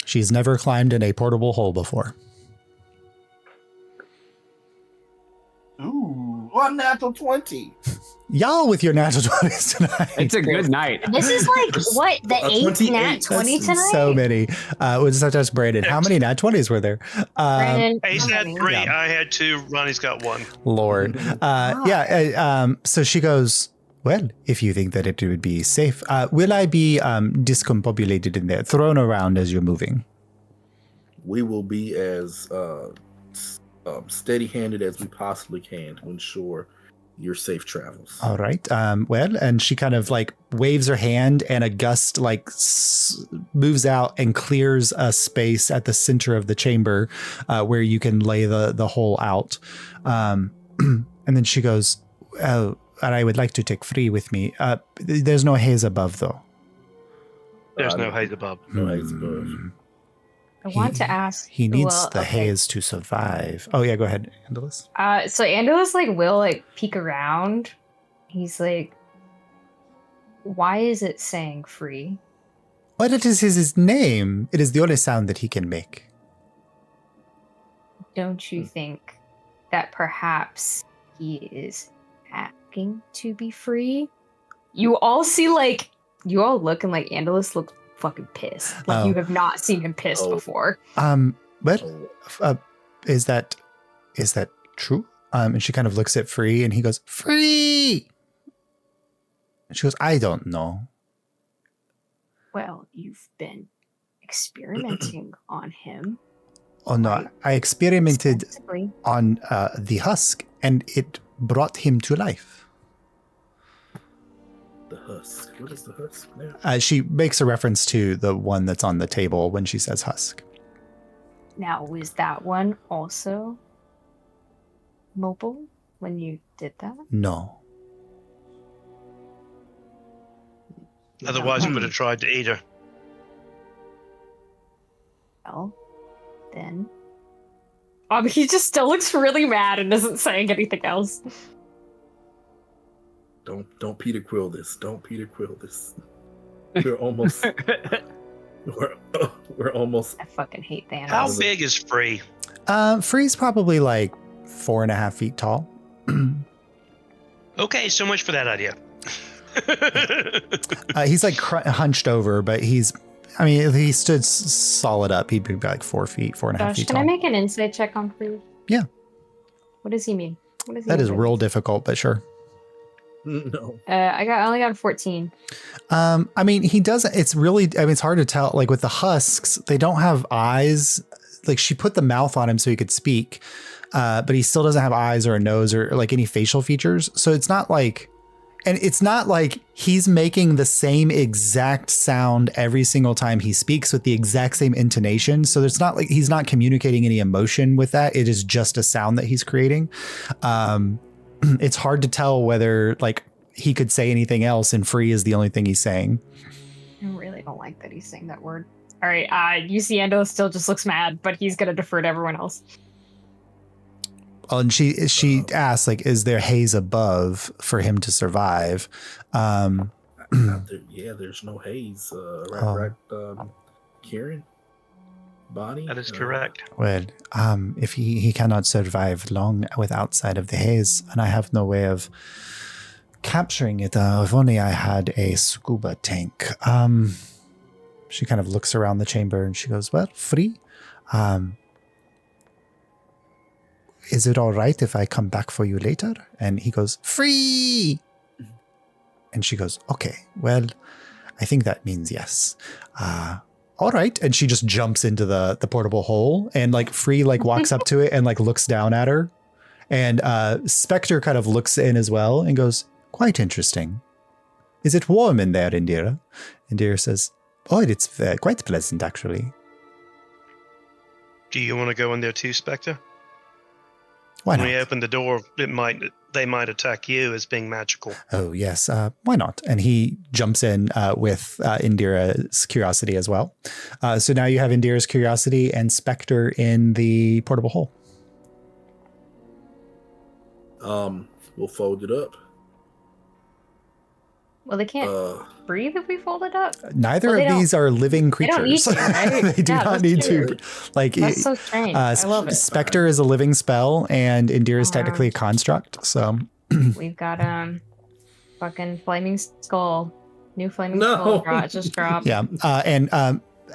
She's never climbed in a portable hole before. Ooh, unnatural 20. Y'all with your natural 20s tonight. It's a good night. This is like, what, the 8th nat 20 tonight? So many. We'll just have to ask Brandon. How many nat 20s were there? Brandon, Ace had 3, Yeah. I had 2, Ronnie's got 1. Lord. So she goes, well, if you think that it would be safe, will I be discombobulated in there, thrown around as you're moving? We will be as steady-handed as we possibly can to ensure your safe travels. All right. And she kind of like waves her hand and a gust like moves out and clears a space at the center of the chamber where you can lay the hole out. And then she goes, oh, and I would like to take Free with me. There's no haze above, though. There's no haze above. No haze above. I want to ask. He needs the haze to survive. Oh yeah, go ahead, Andalus. So Andalus will peek around. He's like, why is it saying Free? Well, it is his name. It is the only sound that he can make. Don't you think that perhaps he is asking to be free? You all see you all look, and Andalus looks fucking pissed. You have not seen him pissed before. Is that true? And she kind of looks at Free, and he goes, Free! And she goes, I don't know. Well, you've been experimenting on him. Oh no, I experimented on the husk, and it brought him to life. The husk. What is the husk now? She makes a reference to the one that's on the table when she says husk. Now, was that one also mobile when you did that? No. Otherwise, we would have tried to eat her. Well, then. He just still looks really mad and isn't saying anything else. Don't Peter Quill this. Don't Peter Quill this. We're almost. we're almost. I fucking hate the How animals. big is Free? Free's probably 4.5 feet tall. Okay, so much for that idea. He's hunched over, but he stood solid up. He'd be 4 feet, 4.5 Josh, feet can tall. I make an insight check on Free? Yeah. What does he mean? That is real difficult, but sure. No. I only got a 14. He doesn't. It's really. It's hard to tell. With the husks, they don't have eyes. She put the mouth on him so he could speak, but he still doesn't have eyes or a nose or any facial features. So it's not and it's not he's making the same exact sound every single time he speaks with the exact same intonation. So it's not he's not communicating any emotion with that. It is just a sound that he's creating. It's hard to tell whether he could say anything else and Free is the only thing he's saying. I really don't like that he's saying that word. All right, you see Endo still just looks mad, but he's going to defer to everyone else. Oh, and she asks, is there haze above for him to survive? There's no haze. Right, Kieran? Bonnie? That is correct. Well, if he cannot survive long with outside of the haze, and I have no way of capturing it, if only I had a scuba tank. She kind of looks around the chamber and she goes, well, Free. Is it all right if I come back for you later? And he goes, Free! And she goes, okay, well, I think that means yes. All right. And she just jumps into the portable hole and Free walks up to it and looks down at her. And Spectre kind of looks in as well and goes, quite interesting. Is it warm in there, Indira? Indira says, oh, it's quite pleasant, actually. Do you want to go in there too, Spectre? Why When not? we open the door, they might attack you as being magical. Oh, yes. Why not? And he jumps in with Indira's curiosity as well. So now you have Indira's curiosity and Spectre in the portable hole. We'll fold it up. Well, they can't breathe if we fold it up. Neither of these are living creatures. They don't need to, right? They do not need to. That's so strange. I love it. Spectre is a living spell, and Indira is technically a construct. So we've got fucking flaming skull, new flaming skull just dropped. Yeah, and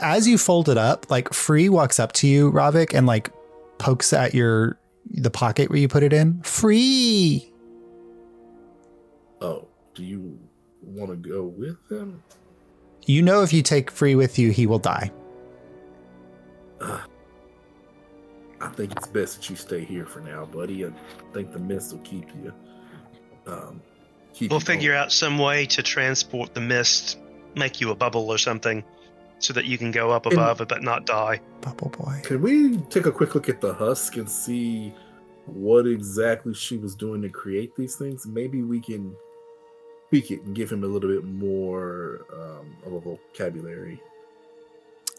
as you fold it up, Free walks up to you, Ravik, and pokes at the pocket where you put it in. Free. Oh, do you want to go with him? You know, if you take Free with you, he will die. I think it's best that you stay here for now, buddy. I think the mist will keep you. We'll figure out some way to transport the mist, make you a bubble or something, so that you can go up above it but not die. Bubble boy. Can we take a quick look at the husk and see what exactly she was doing to create these things, maybe we can tweak it and give him a little bit more of a vocabulary.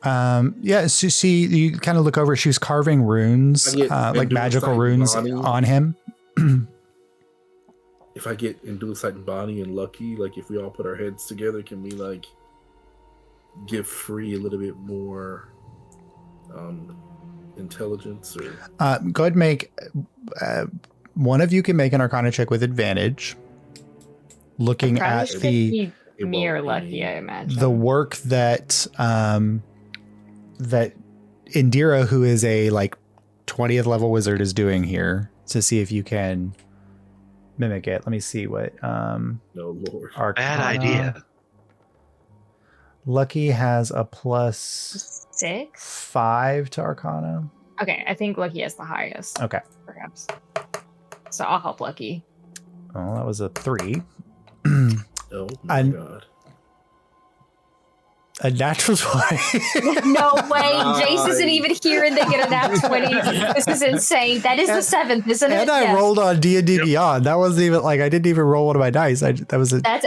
Yeah, so you kind of look over, she was carving runes, like magical runes on him. If I get Inducite and Bonnie and Lucky, like if we all put our heads together, can we like give Free a little bit more intelligence? Or go ahead and make one of you can make an Arcana check with advantage. Looking at the me or Lucky, I imagine the work that that Indira, who is a like 20th level wizard, is doing here, to see if you can mimic it. Let me see what no Lord. Arcana. Bad idea. Lucky has a plus 5 to Arcana. Okay, I think Lucky has the highest. Okay. Perhaps. So I'll help Lucky. Oh, that was a 3. Oh my God. A natural 20. No way. Jace isn't even here and they get a nat 20. This is insane. That is the 7th, isn't it? And I rolled on D&D Beyond. That wasn't even like, I didn't even roll one of my dice. That's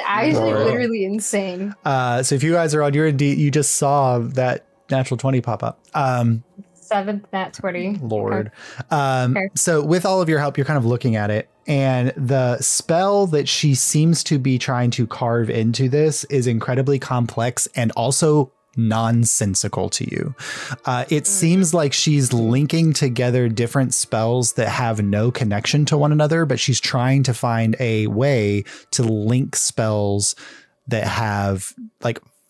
actually literally insane. So if you guys are on your D, you just saw that natural 20 pop up. 7th nat 20. Lord. Okay. So with all of your help, you're kind of looking at it, and the spell that she seems to be trying to carve into this is incredibly complex and also nonsensical to you. It seems like she's linking together different spells that have no connection to one another, but she's trying to find a way to link spells that have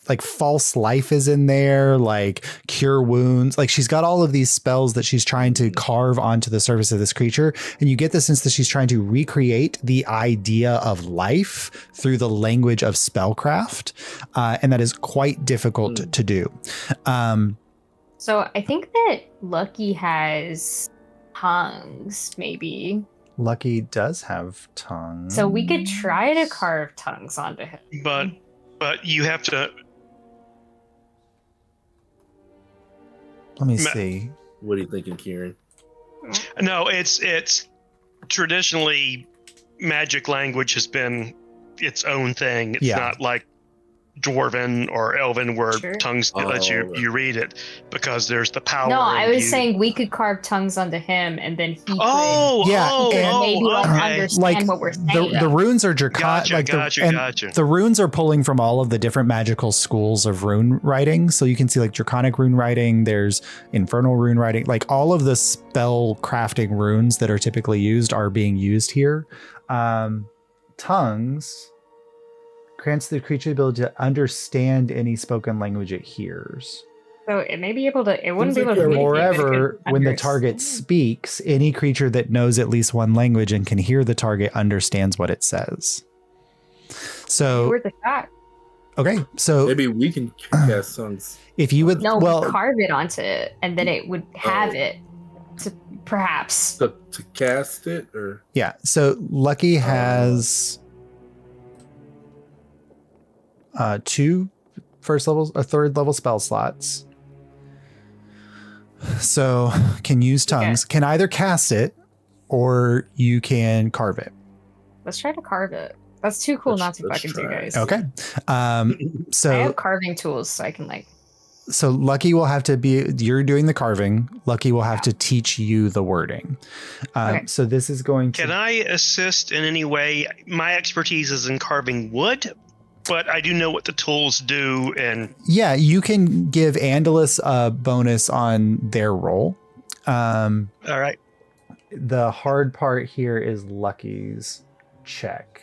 like false life is in there, like cure wounds. Like she's got all of these spells that she's trying to carve onto the surface of this creature. And you get the sense that she's trying to recreate the idea of life through the language of spellcraft. And that is quite difficult to do. So I think that Lucky has tongues, maybe. Lucky does have tongues. So we could try to carve tongues onto him. But you have to... Let me see. What are you thinking, Kieran? No, it's traditionally magic language has been its own thing. It's not like Dwarven or Elven where tongues let you read it, because there's the power. No, I was saying we could carve tongues onto him and then he could maybe understand what we're saying. The runes are draconic. Gotcha. The runes are pulling from all of the different magical schools of rune writing. So you can see like draconic rune writing, there's infernal rune writing, like all of the spell crafting runes that are typically used are being used here. Tongues grants the creature the ability to understand any spoken language it hears. So it may be able to, it wouldn't be able to. Moreover, when the target speaks, any creature that knows at least one language and can hear the target understands what it says. So, where's the shot? Okay, so maybe we can cast tongues. If you would, we carve it onto it, and then it would have it to perhaps to cast it, or So Lucky has 2 third level spell slots. So can use tongues. Can either cast it or you can carve it. Let's try to carve it. That's too cool not to fucking do, guys. Okay. So I have carving tools, so I can like. So Lucky will have to be, you're doing the carving. Lucky will have to teach you the wording. So this is going to. Can I assist in any way? My expertise is in carving wood, but I do know what the tools do. And you can give Andalus a bonus on their roll. All right. The hard part here is Lucky's check.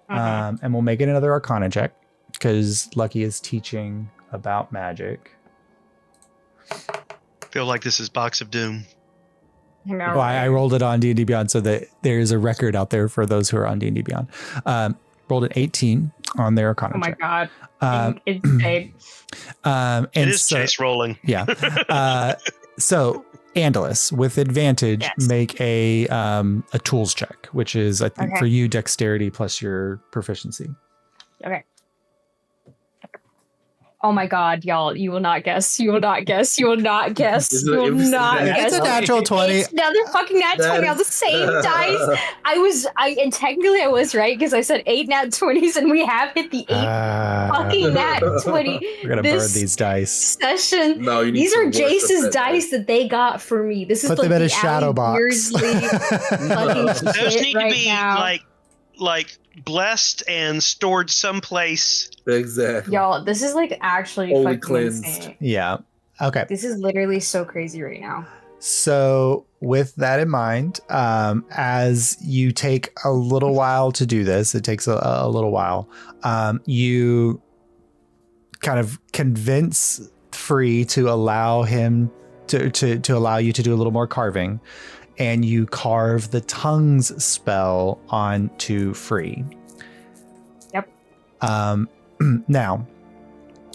And we'll make it another Arcana check because Lucky is teaching about magic. Feel like this is Box of Doom. Well, I rolled it on D&D Beyond so that there is a record out there for those who are on D&D Beyond. Rolled an 18 on their Arcana check. Oh my god. It's insane. And it is chase rolling. Yeah. So Andalus, with advantage, make a tools check, which is, I think, for you, dexterity plus your proficiency. Okay. Oh my God, y'all! You will not guess. You will not guess. You will not guess. Is You it- will is it not that- guess. It's a natural 20. It's another fucking nat 20 on the same dice. And technically I was right because I said 8 nat 20s and we have hit the 8 fucking nat 20. We're going to burn these dice. Session. No, you need These to are worship Jace's that dice that they got for me. This is Put like them in a the shadow Allie box. Beardsley fucking Those shit need right to be now. like blessed and stored someplace. Exactly. Y'all, this is like actually Holy fucking cleansed. insane. Yeah. Okay. This is literally so crazy right now. So, with that in mind, as you take a little while to do this, it takes a little while. You kind of convince Free to allow him to allow you to do a little more carving, and you carve the tongues spell onto Free. Yep. Now,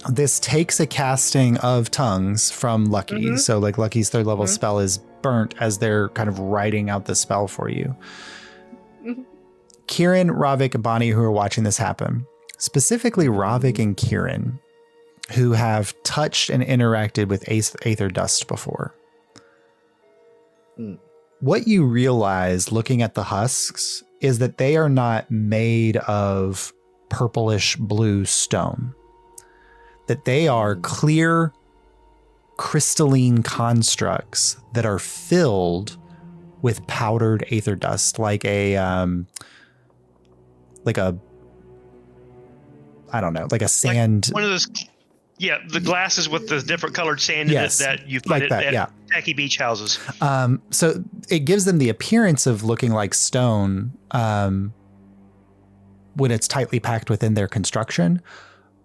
this takes a casting of tongues from Lucky. Mhm. So like Lucky's 3rd level spell is burnt as they're kind of writing out the spell for you. Mhm. Kieran, Ravik, and Bonnie, who are watching this happen, specifically Ravik and Kieran, who have touched and interacted with Aether Dust before. What you realize looking at the husks is that they are not made of purplish blue stone. That they are clear, crystalline constructs that are filled with powdered aether dust, like a sand. One of those, the glasses with the different colored sand Yes, in it that you like find that, at yeah. tacky beach houses. So it gives them the appearance of looking like stone when it's tightly packed within their construction,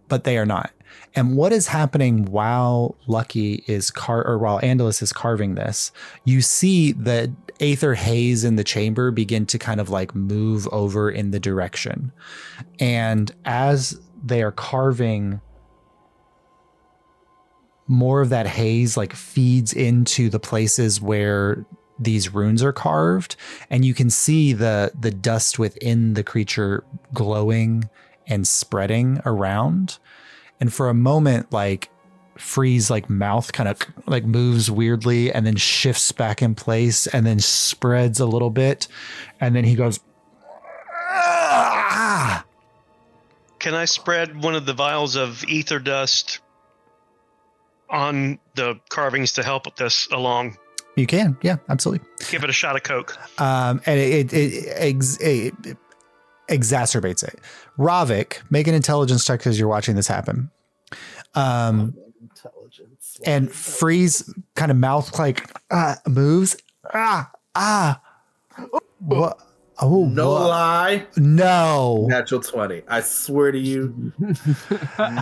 but they are not. And what is happening while Lucky is while Andalus is carving this, you see the aether haze in the chamber begin to kind of like move over in the direction. And as they are carving, more of that haze like feeds into the places where these runes are carved, and you can see the dust within the creature glowing and spreading around. And for a moment, like Free's like mouth kind of like moves weirdly and then shifts back in place and then spreads a little bit. And then he goes, "Ah!" Can I spread one of the vials of ether dust on the carvings to help with this along? You can. Yeah, absolutely. Give it a shot of Coke. And it exacerbates it. Ravik, make an intelligence check as you're watching this happen. Intelligence. And Freeze kind of mouth like moves. What? Oh, No what? lie. No. Natural 20. I swear to you.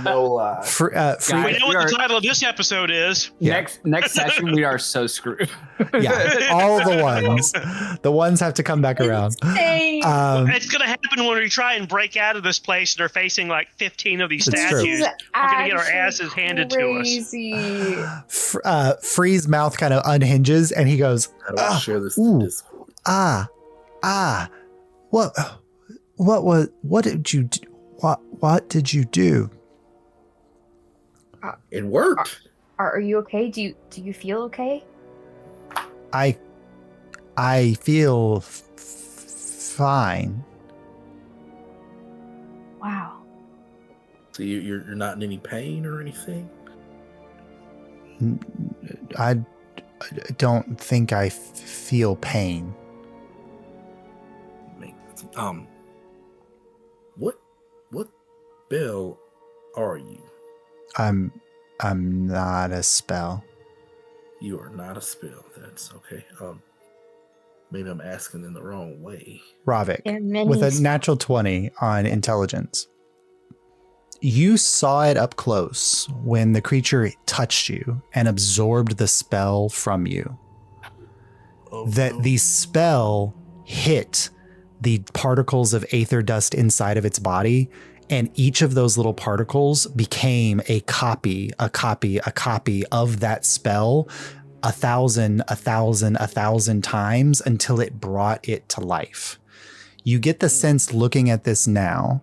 No lie. We know what the title of this episode is. Yeah. Next session, we are so screwed. Yeah, all the ones have to come back around. Insane. It's going to happen when we try and break out of this place and are facing like 15 of these That's true. statues. We're going to get our asses handed Crazy. to us. Free's mouth kind of unhinges and he goes, How do I share this ooh. to Discord? what did you do? What did you do? It worked. Are you okay? Do you feel okay? I feel fine. Wow. So you're not in any pain or anything? I don't think I feel pain. What spell are you? I'm not a spell. You are not a spell. That's okay. Maybe I'm asking in the wrong way. Ravik, There are many with a spells. natural 20 on intelligence. You saw it up close when the creature touched you and absorbed the spell from you. That the spell hit the particles of aether dust inside of its body, and each of those little particles became a copy of that spell 1,000 times until it brought it to life. You get the sense looking at this now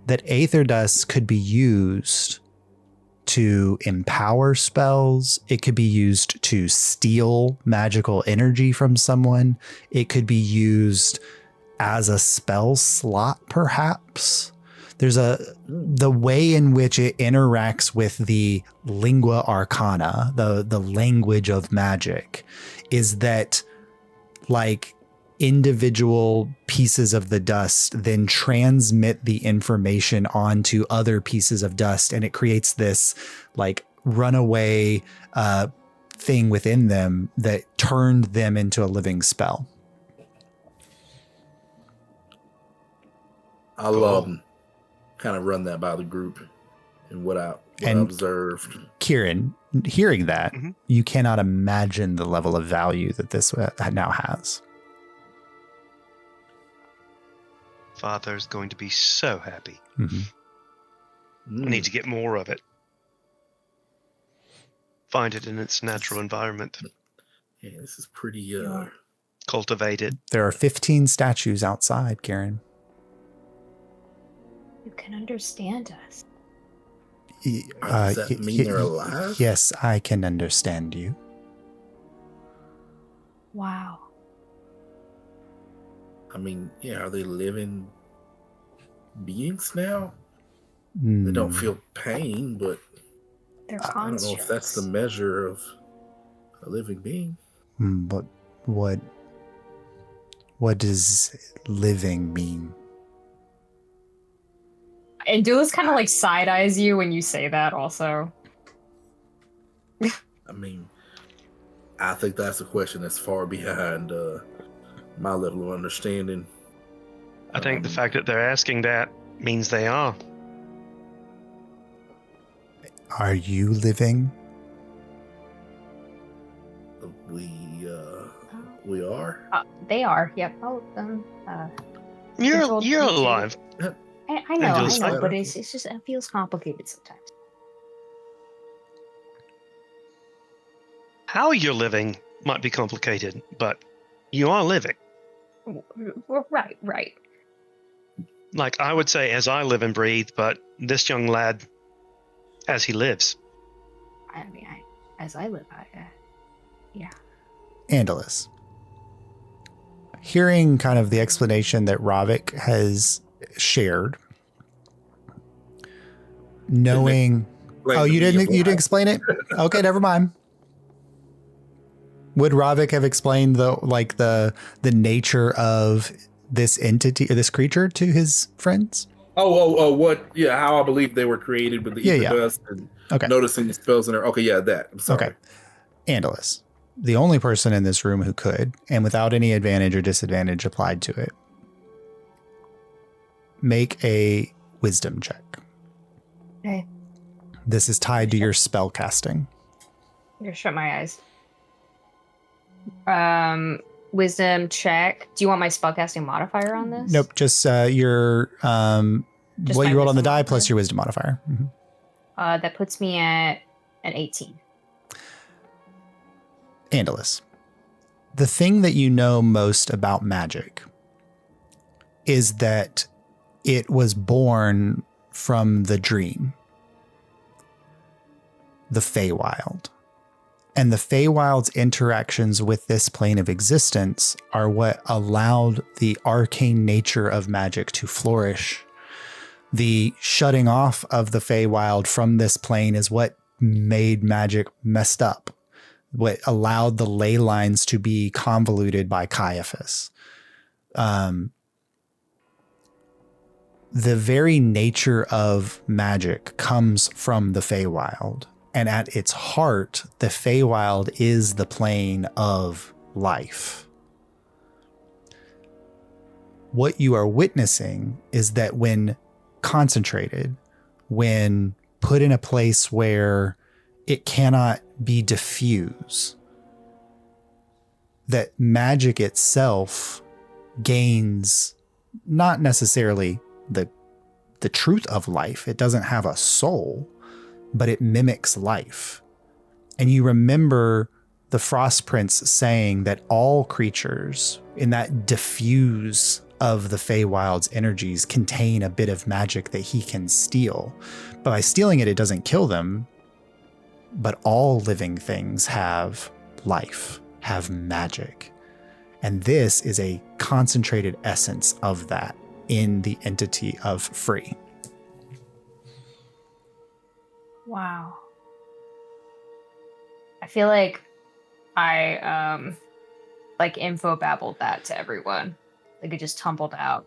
that aether dust could be used to empower spells. It could be used to steal magical energy from someone. It could be used as a spell slot, perhaps. There's the way in which it interacts with the lingua arcana, the language of magic, is that like individual pieces of the dust then transmit the information onto other pieces of dust, and it creates this like runaway thing within them that turned them into a living spell. I'll kind of run that by the group and what I observed. Kieran, hearing that, you cannot imagine the level of value that this now has. Father's going to be so happy. Mm-hmm. I need to get more of it. Find it in its natural environment. Yeah, this is pretty... Cultivate it. There are 15 statues outside, Kieran. You can understand us. Does that mean they're alive? Yes, I can understand you. Wow. I mean, yeah, are they living beings now? They don't feel pain, but They're I don't know if that's the measure of a living being. But what does living mean? And Dula's kind of like side eyes you when you say that also. I mean, I think that's a question that's far behind my level of understanding. I think the fact that they're asking that means they are. Are you living? We are. They are. Yep. All of them. You're alive. I know, like but it's just it feels complicated sometimes. How you're living might be complicated, but you are living. Right. Like I would say, as I live and breathe, but this young lad, as he lives. I mean, as I live, yeah. Andalus. Hearing kind of the explanation that Ravik has shared, knowing... you didn't explain it? Okay, never mind. Would Ravik have explained the nature of this entity or this creature to his friends? What? Yeah, how I believe they were created with the ether dust and noticing the spells in there. Okay, yeah, that. I'm sorry. Okay. Andalus, the only person in this room who could, and without any advantage or disadvantage applied to it, make a wisdom check. Okay. This is tied to your spell casting. Here, shut my eyes. Wisdom check. Do you want my spellcasting modifier on this? Nope, just your what you rolled on the die plus your wisdom modifier. Mm-hmm. That puts me at an 18. Andalus, the thing that you know most about magic is that it was born from the dream, the Feywild. And the Feywild's interactions with this plane of existence are what allowed the arcane nature of magic to flourish. The shutting off of the Feywild from this plane is what made magic messed up, what allowed the ley lines to be convoluted by Caiaphas. The very nature of magic comes from the Feywild. And at its heart, the Feywild is the plane of life. What you are witnessing is that when concentrated, when put in a place where it cannot be diffused, that magic itself gains not necessarily the truth of life. It doesn't have a soul, but it mimics life. And you remember the Frost Prince saying that all creatures in that diffuse of the Feywild's energies contain a bit of magic that he can steal. But by stealing it, it doesn't kill them. but all living things have life, have magic. And this is a concentrated essence of that in the entity of free. Wow. I feel like I info babbled that to everyone. Like it just tumbled out.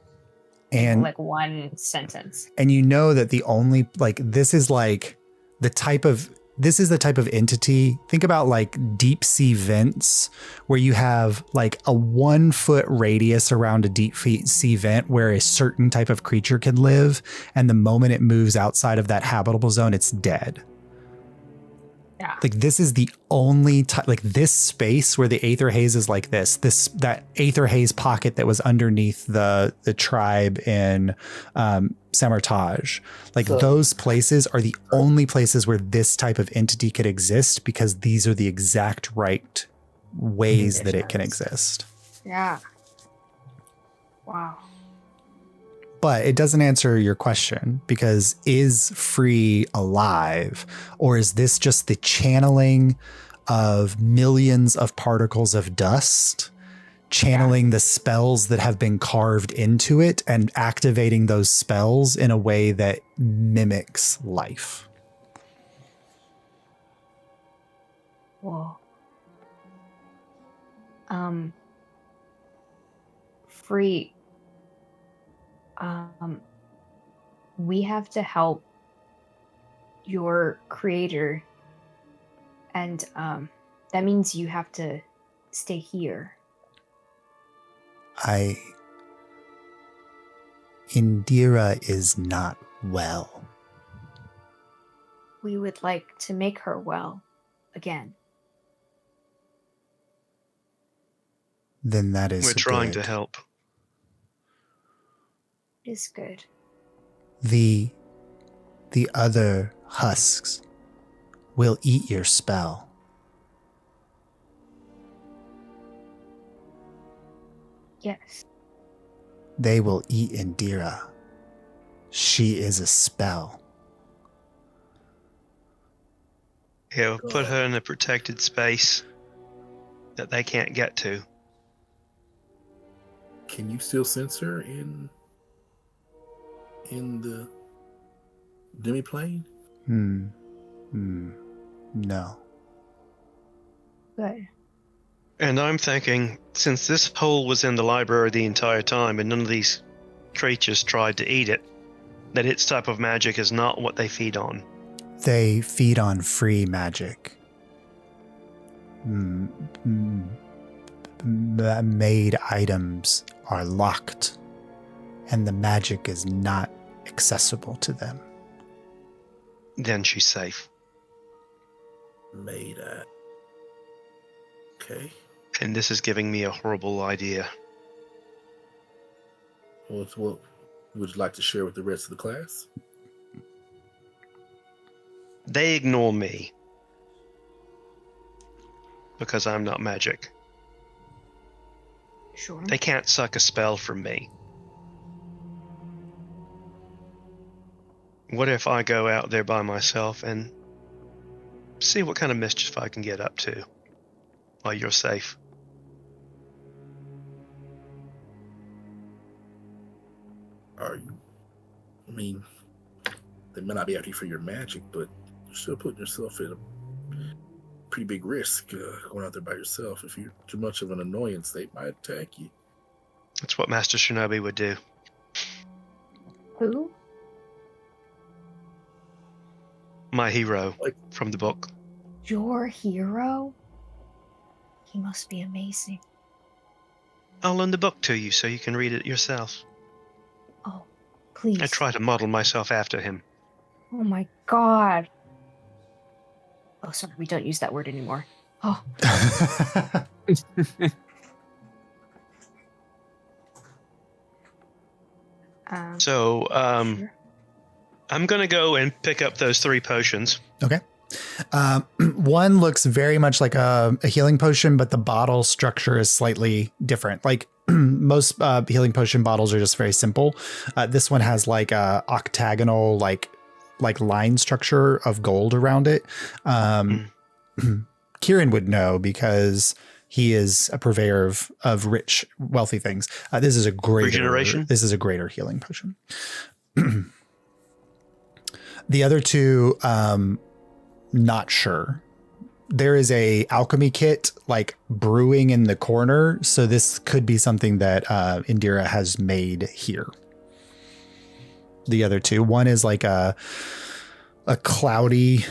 And like one sentence. And you know that the only this is the type of entity. Think about like deep sea vents where you have like a 1 foot radius around a deep sea vent where a certain type of creature can live. And the moment it moves outside of that habitable zone, it's dead. Yeah. Like this is the only like this space where the aether haze is like that aether haze pocket that was underneath the tribe in Samartage. Like those places are the only places where this type of entity could exist because these are the exact right ways that it can exist. Yeah. Wow. But it doesn't answer your question because is free alive, or is this just the channeling of millions of particles of dust, channeling the spells that have been carved into it and activating those spells in a way that mimics life? Whoa. Free. We have to help your creator, and that means you have to stay here. Indira is not well. We would like to make her well again. Then that is We're trying good. to help. It is good. The other husks will eat your spell. Yes. They will eat Indira. She is a spell. Yeah, we'll put her in a protected space that they can't get to. Can you still sense her in the demi-plane? No. Good. And I'm thinking, since this hole was in the library the entire time and none of these creatures tried to eat it, that its type of magic is not what they feed on. They feed on free magic. Made items are locked, and the magic is not accessible to them. Then she's safe. Made at. Okay. And this is giving me a horrible idea. Well, what would you like to share with the rest of the class? They ignore me because I'm not magic. Sure. They can't suck a spell from me. What if I go out there by myself and see what kind of mischief I can get up to while you're safe? Are you? I mean, they may not be after you for your magic, but you're still putting yourself in a pretty big risk going out there by yourself. If you're too much of an annoyance, they might attack you. That's what Master Shinobi would do. Who? My hero from the book. Your hero? He must be amazing. I'll lend the book to you so you can read it yourself. Oh, please. I try to model myself after him. Oh my god. Oh, sorry, we don't use that word anymore. Oh. So, sure. I'm going to go and pick up those 3 potions. Okay. One looks very much like a healing potion, but the bottle structure is slightly different. Like most healing potion bottles are just very simple. This one has like a octagonal, like like line structure of gold around it. Kieran would know because he is a purveyor of rich, wealthy things. This is a greater healing potion. The other two, not sure. There is a alchemy kit like brewing in the corner, so this could be something that Indira has made here. The other two, one is like a cloudy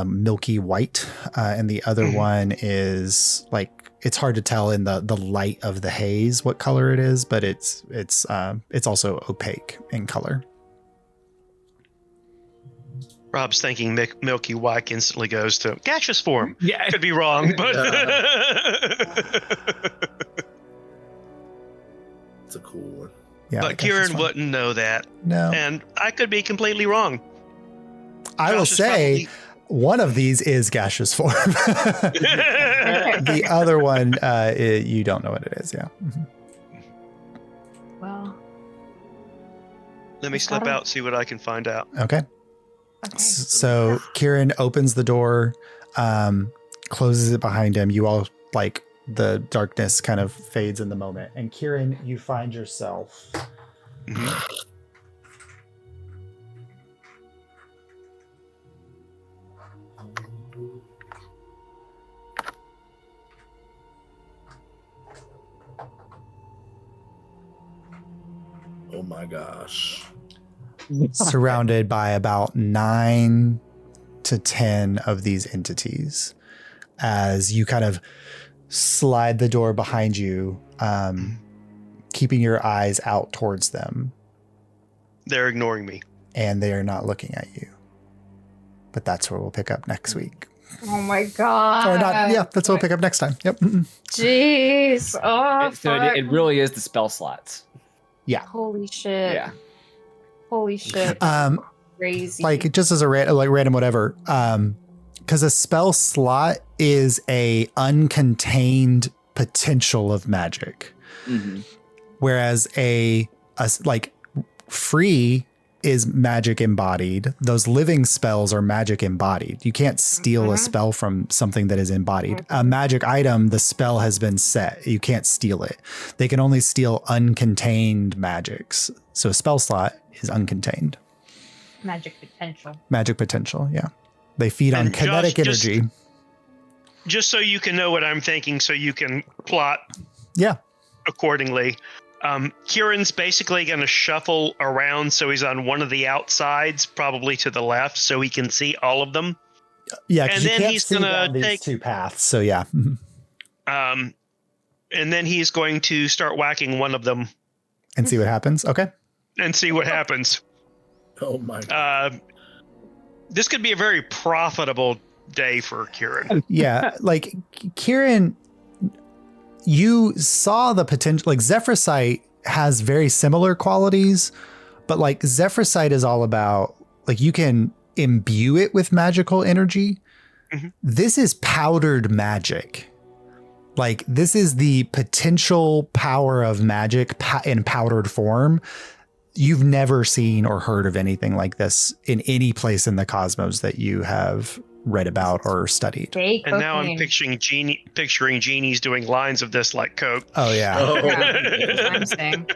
milky white, and the other one is like, it's hard to tell in the light of the haze what color it is, but it's also opaque in color. Rob's thinking milky white instantly goes to gaseous form. Yeah, could be wrong, but it's a cool one. Yeah, but Kieran wouldn't know that. No, and I could be completely wrong. I will say one of these is gaseous form. The other one, you don't know what it is. Yeah. Mm-hmm. Well, let me slip out, see what I can find out. Okay. So Kieran opens the door, closes it behind him. You all, like, the darkness kind of fades in the moment. And Kieran, you find yourself. Oh my gosh. Surrounded by about 9 to 10 of these entities as you kind of slide the door behind you, keeping your eyes out towards them. They're ignoring me. And they are not looking at you. But that's where we'll pick up next week. Oh my god. Or not, yeah, that's what we'll pick up next time. Yep. Jeez. Oh, so it really is the spell slots. Yeah. Holy shit. Yeah. Holy shit. Crazy. Like, just as a random whatever, because a spell slot is a uncontained potential of magic. Mm-hmm. Whereas a free is magic embodied. Those living spells are magic embodied. You can't steal a spell from something that is embodied. A magic item, the spell has been set. You can't steal it. They can only steal uncontained magics. So a spell slot is uncontained. Magic potential. Magic potential, yeah. They feed on kinetic energy. Just so you can know what I'm thinking, so you can plot accordingly. Kieran's basically going to shuffle around so he's on one of the outsides, probably to the left, so he can see all of them. Yeah, and then he's going to take 2 paths. So yeah. And then he's going to start whacking one of them and see what happens. Okay. And see what happens. Oh my god. This could be a very profitable day for Kieran. Yeah, like Kieran, you saw the potential. Like Zephrysite has very similar qualities, but like Zephrysite is all about, like, you can imbue it with magical energy. Mm-hmm. This is powdered magic. Like, this is the potential power of magic in powdered form. You've never seen or heard of anything like this in any place in the cosmos that you have read about or studied. And now I'm picturing genies doing lines of this like Coke. Oh yeah. I'm saying.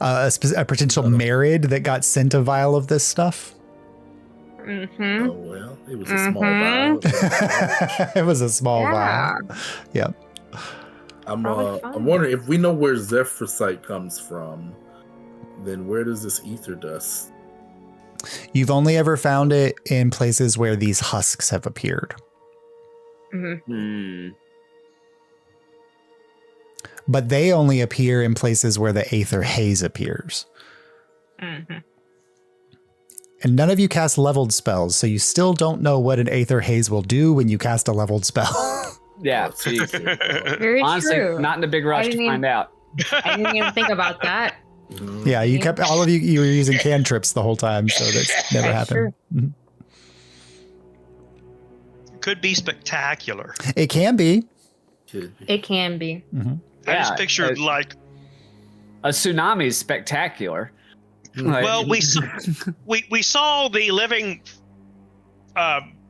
A potential Merid that got sent a vial of this stuff. Mm-hmm. Oh well, it was a small vial. It was a small vial. Yep. I'm wondering if we know where Zephrysite comes from, then where does this ether dust? You've only ever found it in places where these husks have appeared. Mm-hmm. But they only appear in places where the aether haze appears. Mm-hmm. And none of you cast leveled spells, so you still don't know what an aether haze will do when you cast a leveled spell. Yeah. Very honestly, true. not in a big rush to find out. I didn't even think about that. Yeah, you kept all of you were using cantrips the whole time, so that's never happened. Mm-hmm. Could be spectacular. It can be. It can be. Mm-hmm. I just pictured like a tsunami is spectacular. Well, we saw the living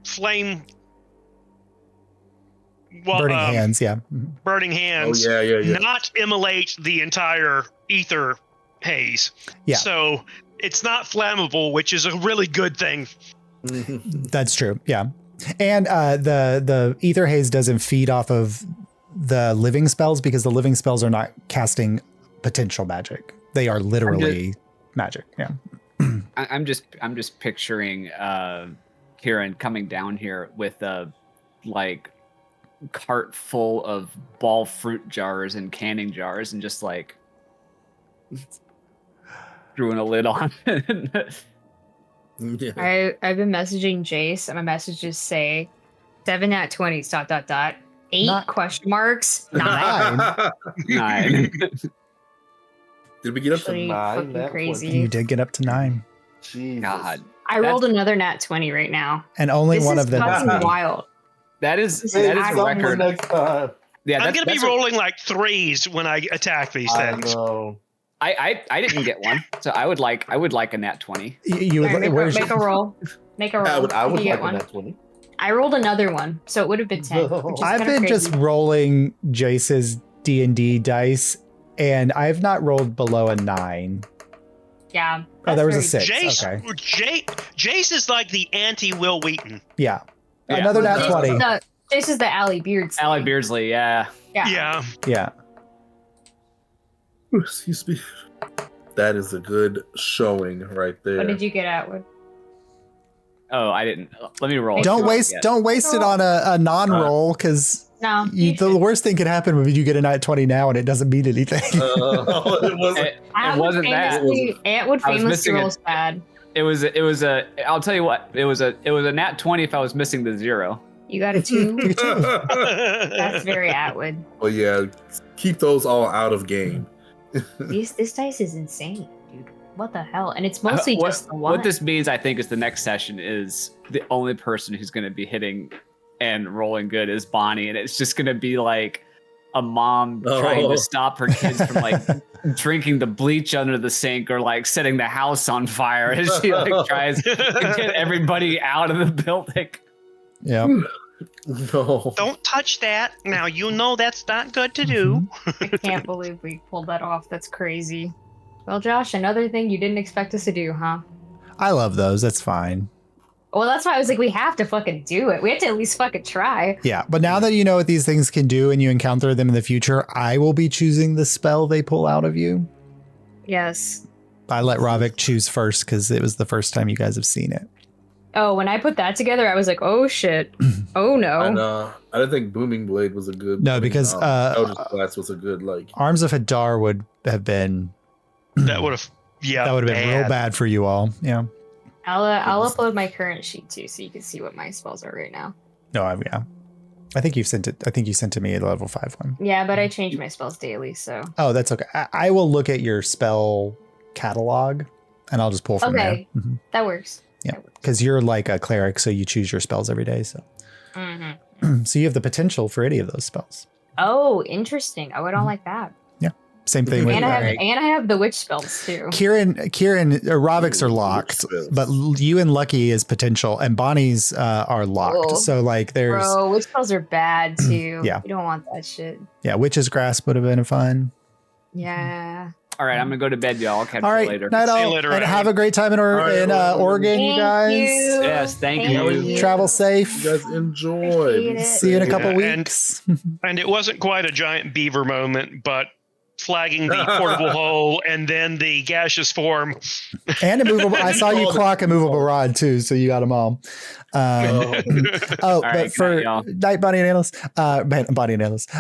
flame. Well, Burning hands, yeah. burning hands. Oh, yeah. Not immolate the entire ether haze. Yeah. So it's not flammable, which is a really good thing. That's true. Yeah. And the ether haze doesn't feed off of the living spells because the living spells are not casting potential magic. They are literally magic. Yeah. I'm just picturing Kieran coming down here with a like cart full of ball fruit jars and canning jars and just like screwing a lid on it. Yeah. I've been messaging Jace, and my messages say 7 at 20s ... 8 Not- question marks 9. 9. Did we get up to Actually, 9? fucking That crazy. You did get up to 9. Jesus. God, I rolled another nat 20 right now. And only This one is of them. fucking wild. that is Hey, a something record. next time. Yeah, I'm going to be that's a- rolling like 3s when I attack these I things. know. I didn't get one, so I would like a nat 20. You would Alright, make, where's make a roll. Make a roll. I would If you like get one. that 20. I rolled another one, so it would have been 10. Which is I've kinda been crazy. just rolling Jace's D&D dice, and I've not rolled below a 9. Yeah. Oh, there was a that's 6. Jace, Okay. Jace is like the anti-Will Wheaton. Yeah. Yeah. Another nat very- 20. This is the Allie Beards. Allie Beardsley, yeah. Yeah. Yeah. Ooh, excuse me. That is a good showing right there. What did you get at? With? Oh, I didn't. Let me roll. Don't waste Yeah. don't waste it on a non-roll because No. the worst thing could happen would be you get a nat 20 now and it doesn't mean anything. it wasn't. It wasn't that. Ant would I was famously missing roll it. bad. It was a. I'll tell you what. It was a nat 20 if I was missing the 0. You got a 2. That's very Atwood. Well, yeah, keep those all out of game. This dice is insane, dude. What the hell? And it's mostly what, just the one. what this means, I think, is the next session is the only person who's going to be hitting and rolling good is Bonnie, and it's just going to be like a mom trying to stop her kids from like drinking the bleach under the sink or like setting the house on fire as she like tries to get everybody out of the building. Yeah. No. Don't touch that. Now, you know that's not good to do. I can't believe we pulled that off. That's crazy. Well, Josh, another thing you didn't expect us to do, huh? I love those. That's fine. Well, that's why I was like, we have to fucking do it. We have to at least fucking try. Yeah. But now that you know what these things can do and you encounter them in the future, I will be choosing the spell they pull out of you. Yes. I let Ravik choose first because it was the first time you guys have seen it. Oh, when I put that together, I was like, oh shit. Oh no. And I didn't think Booming Blade was a good. No, because, Eldritch Blast was a good like. Arms of Hadar would have been That would have, that would have been real bad for you all. Yeah. I'll upload my current sheet too, so you can see what my spells are right now. No, yeah. I think you sent it to me at level 5 one. Yeah, but I change my spells daily, so. Oh, that's okay. I will look at your spell catalog and I'll just pull from Okay, there. Mhm. that works. Yeah, because you're like a cleric, so you choose your spells every day. So, so you have the potential for any of those spells. Oh, interesting. Oh, I don't like that. Yeah, same thing with And I have the witch spells too. Kieran, Ravik's are locked, but you and Lucky is potential, and Bonnie's are locked. Oh. So like, there's Bro, witch spells are bad too. Yeah. You don't want that shit. yeah, Witch's Grasp would have been fun. Yeah. All right, I'm gonna go to bed, y'all. I'll catch All you right, later. night See you all, later, and Adam. have a great time in Oregon, Thank you guys. you. Yes, thank you. Travel safe. You guys enjoy. Appreciate it. See you in a couple Yeah, and- weeks. And it wasn't quite a giant beaver moment, but flagging the portable hole and then the gaseous form. And a movable. I saw you clock a movable rod too, so you got them all. Oh. Oh, right, but for good night, y'all. night, Bonnie and Analyst, Bonnie and Analyst.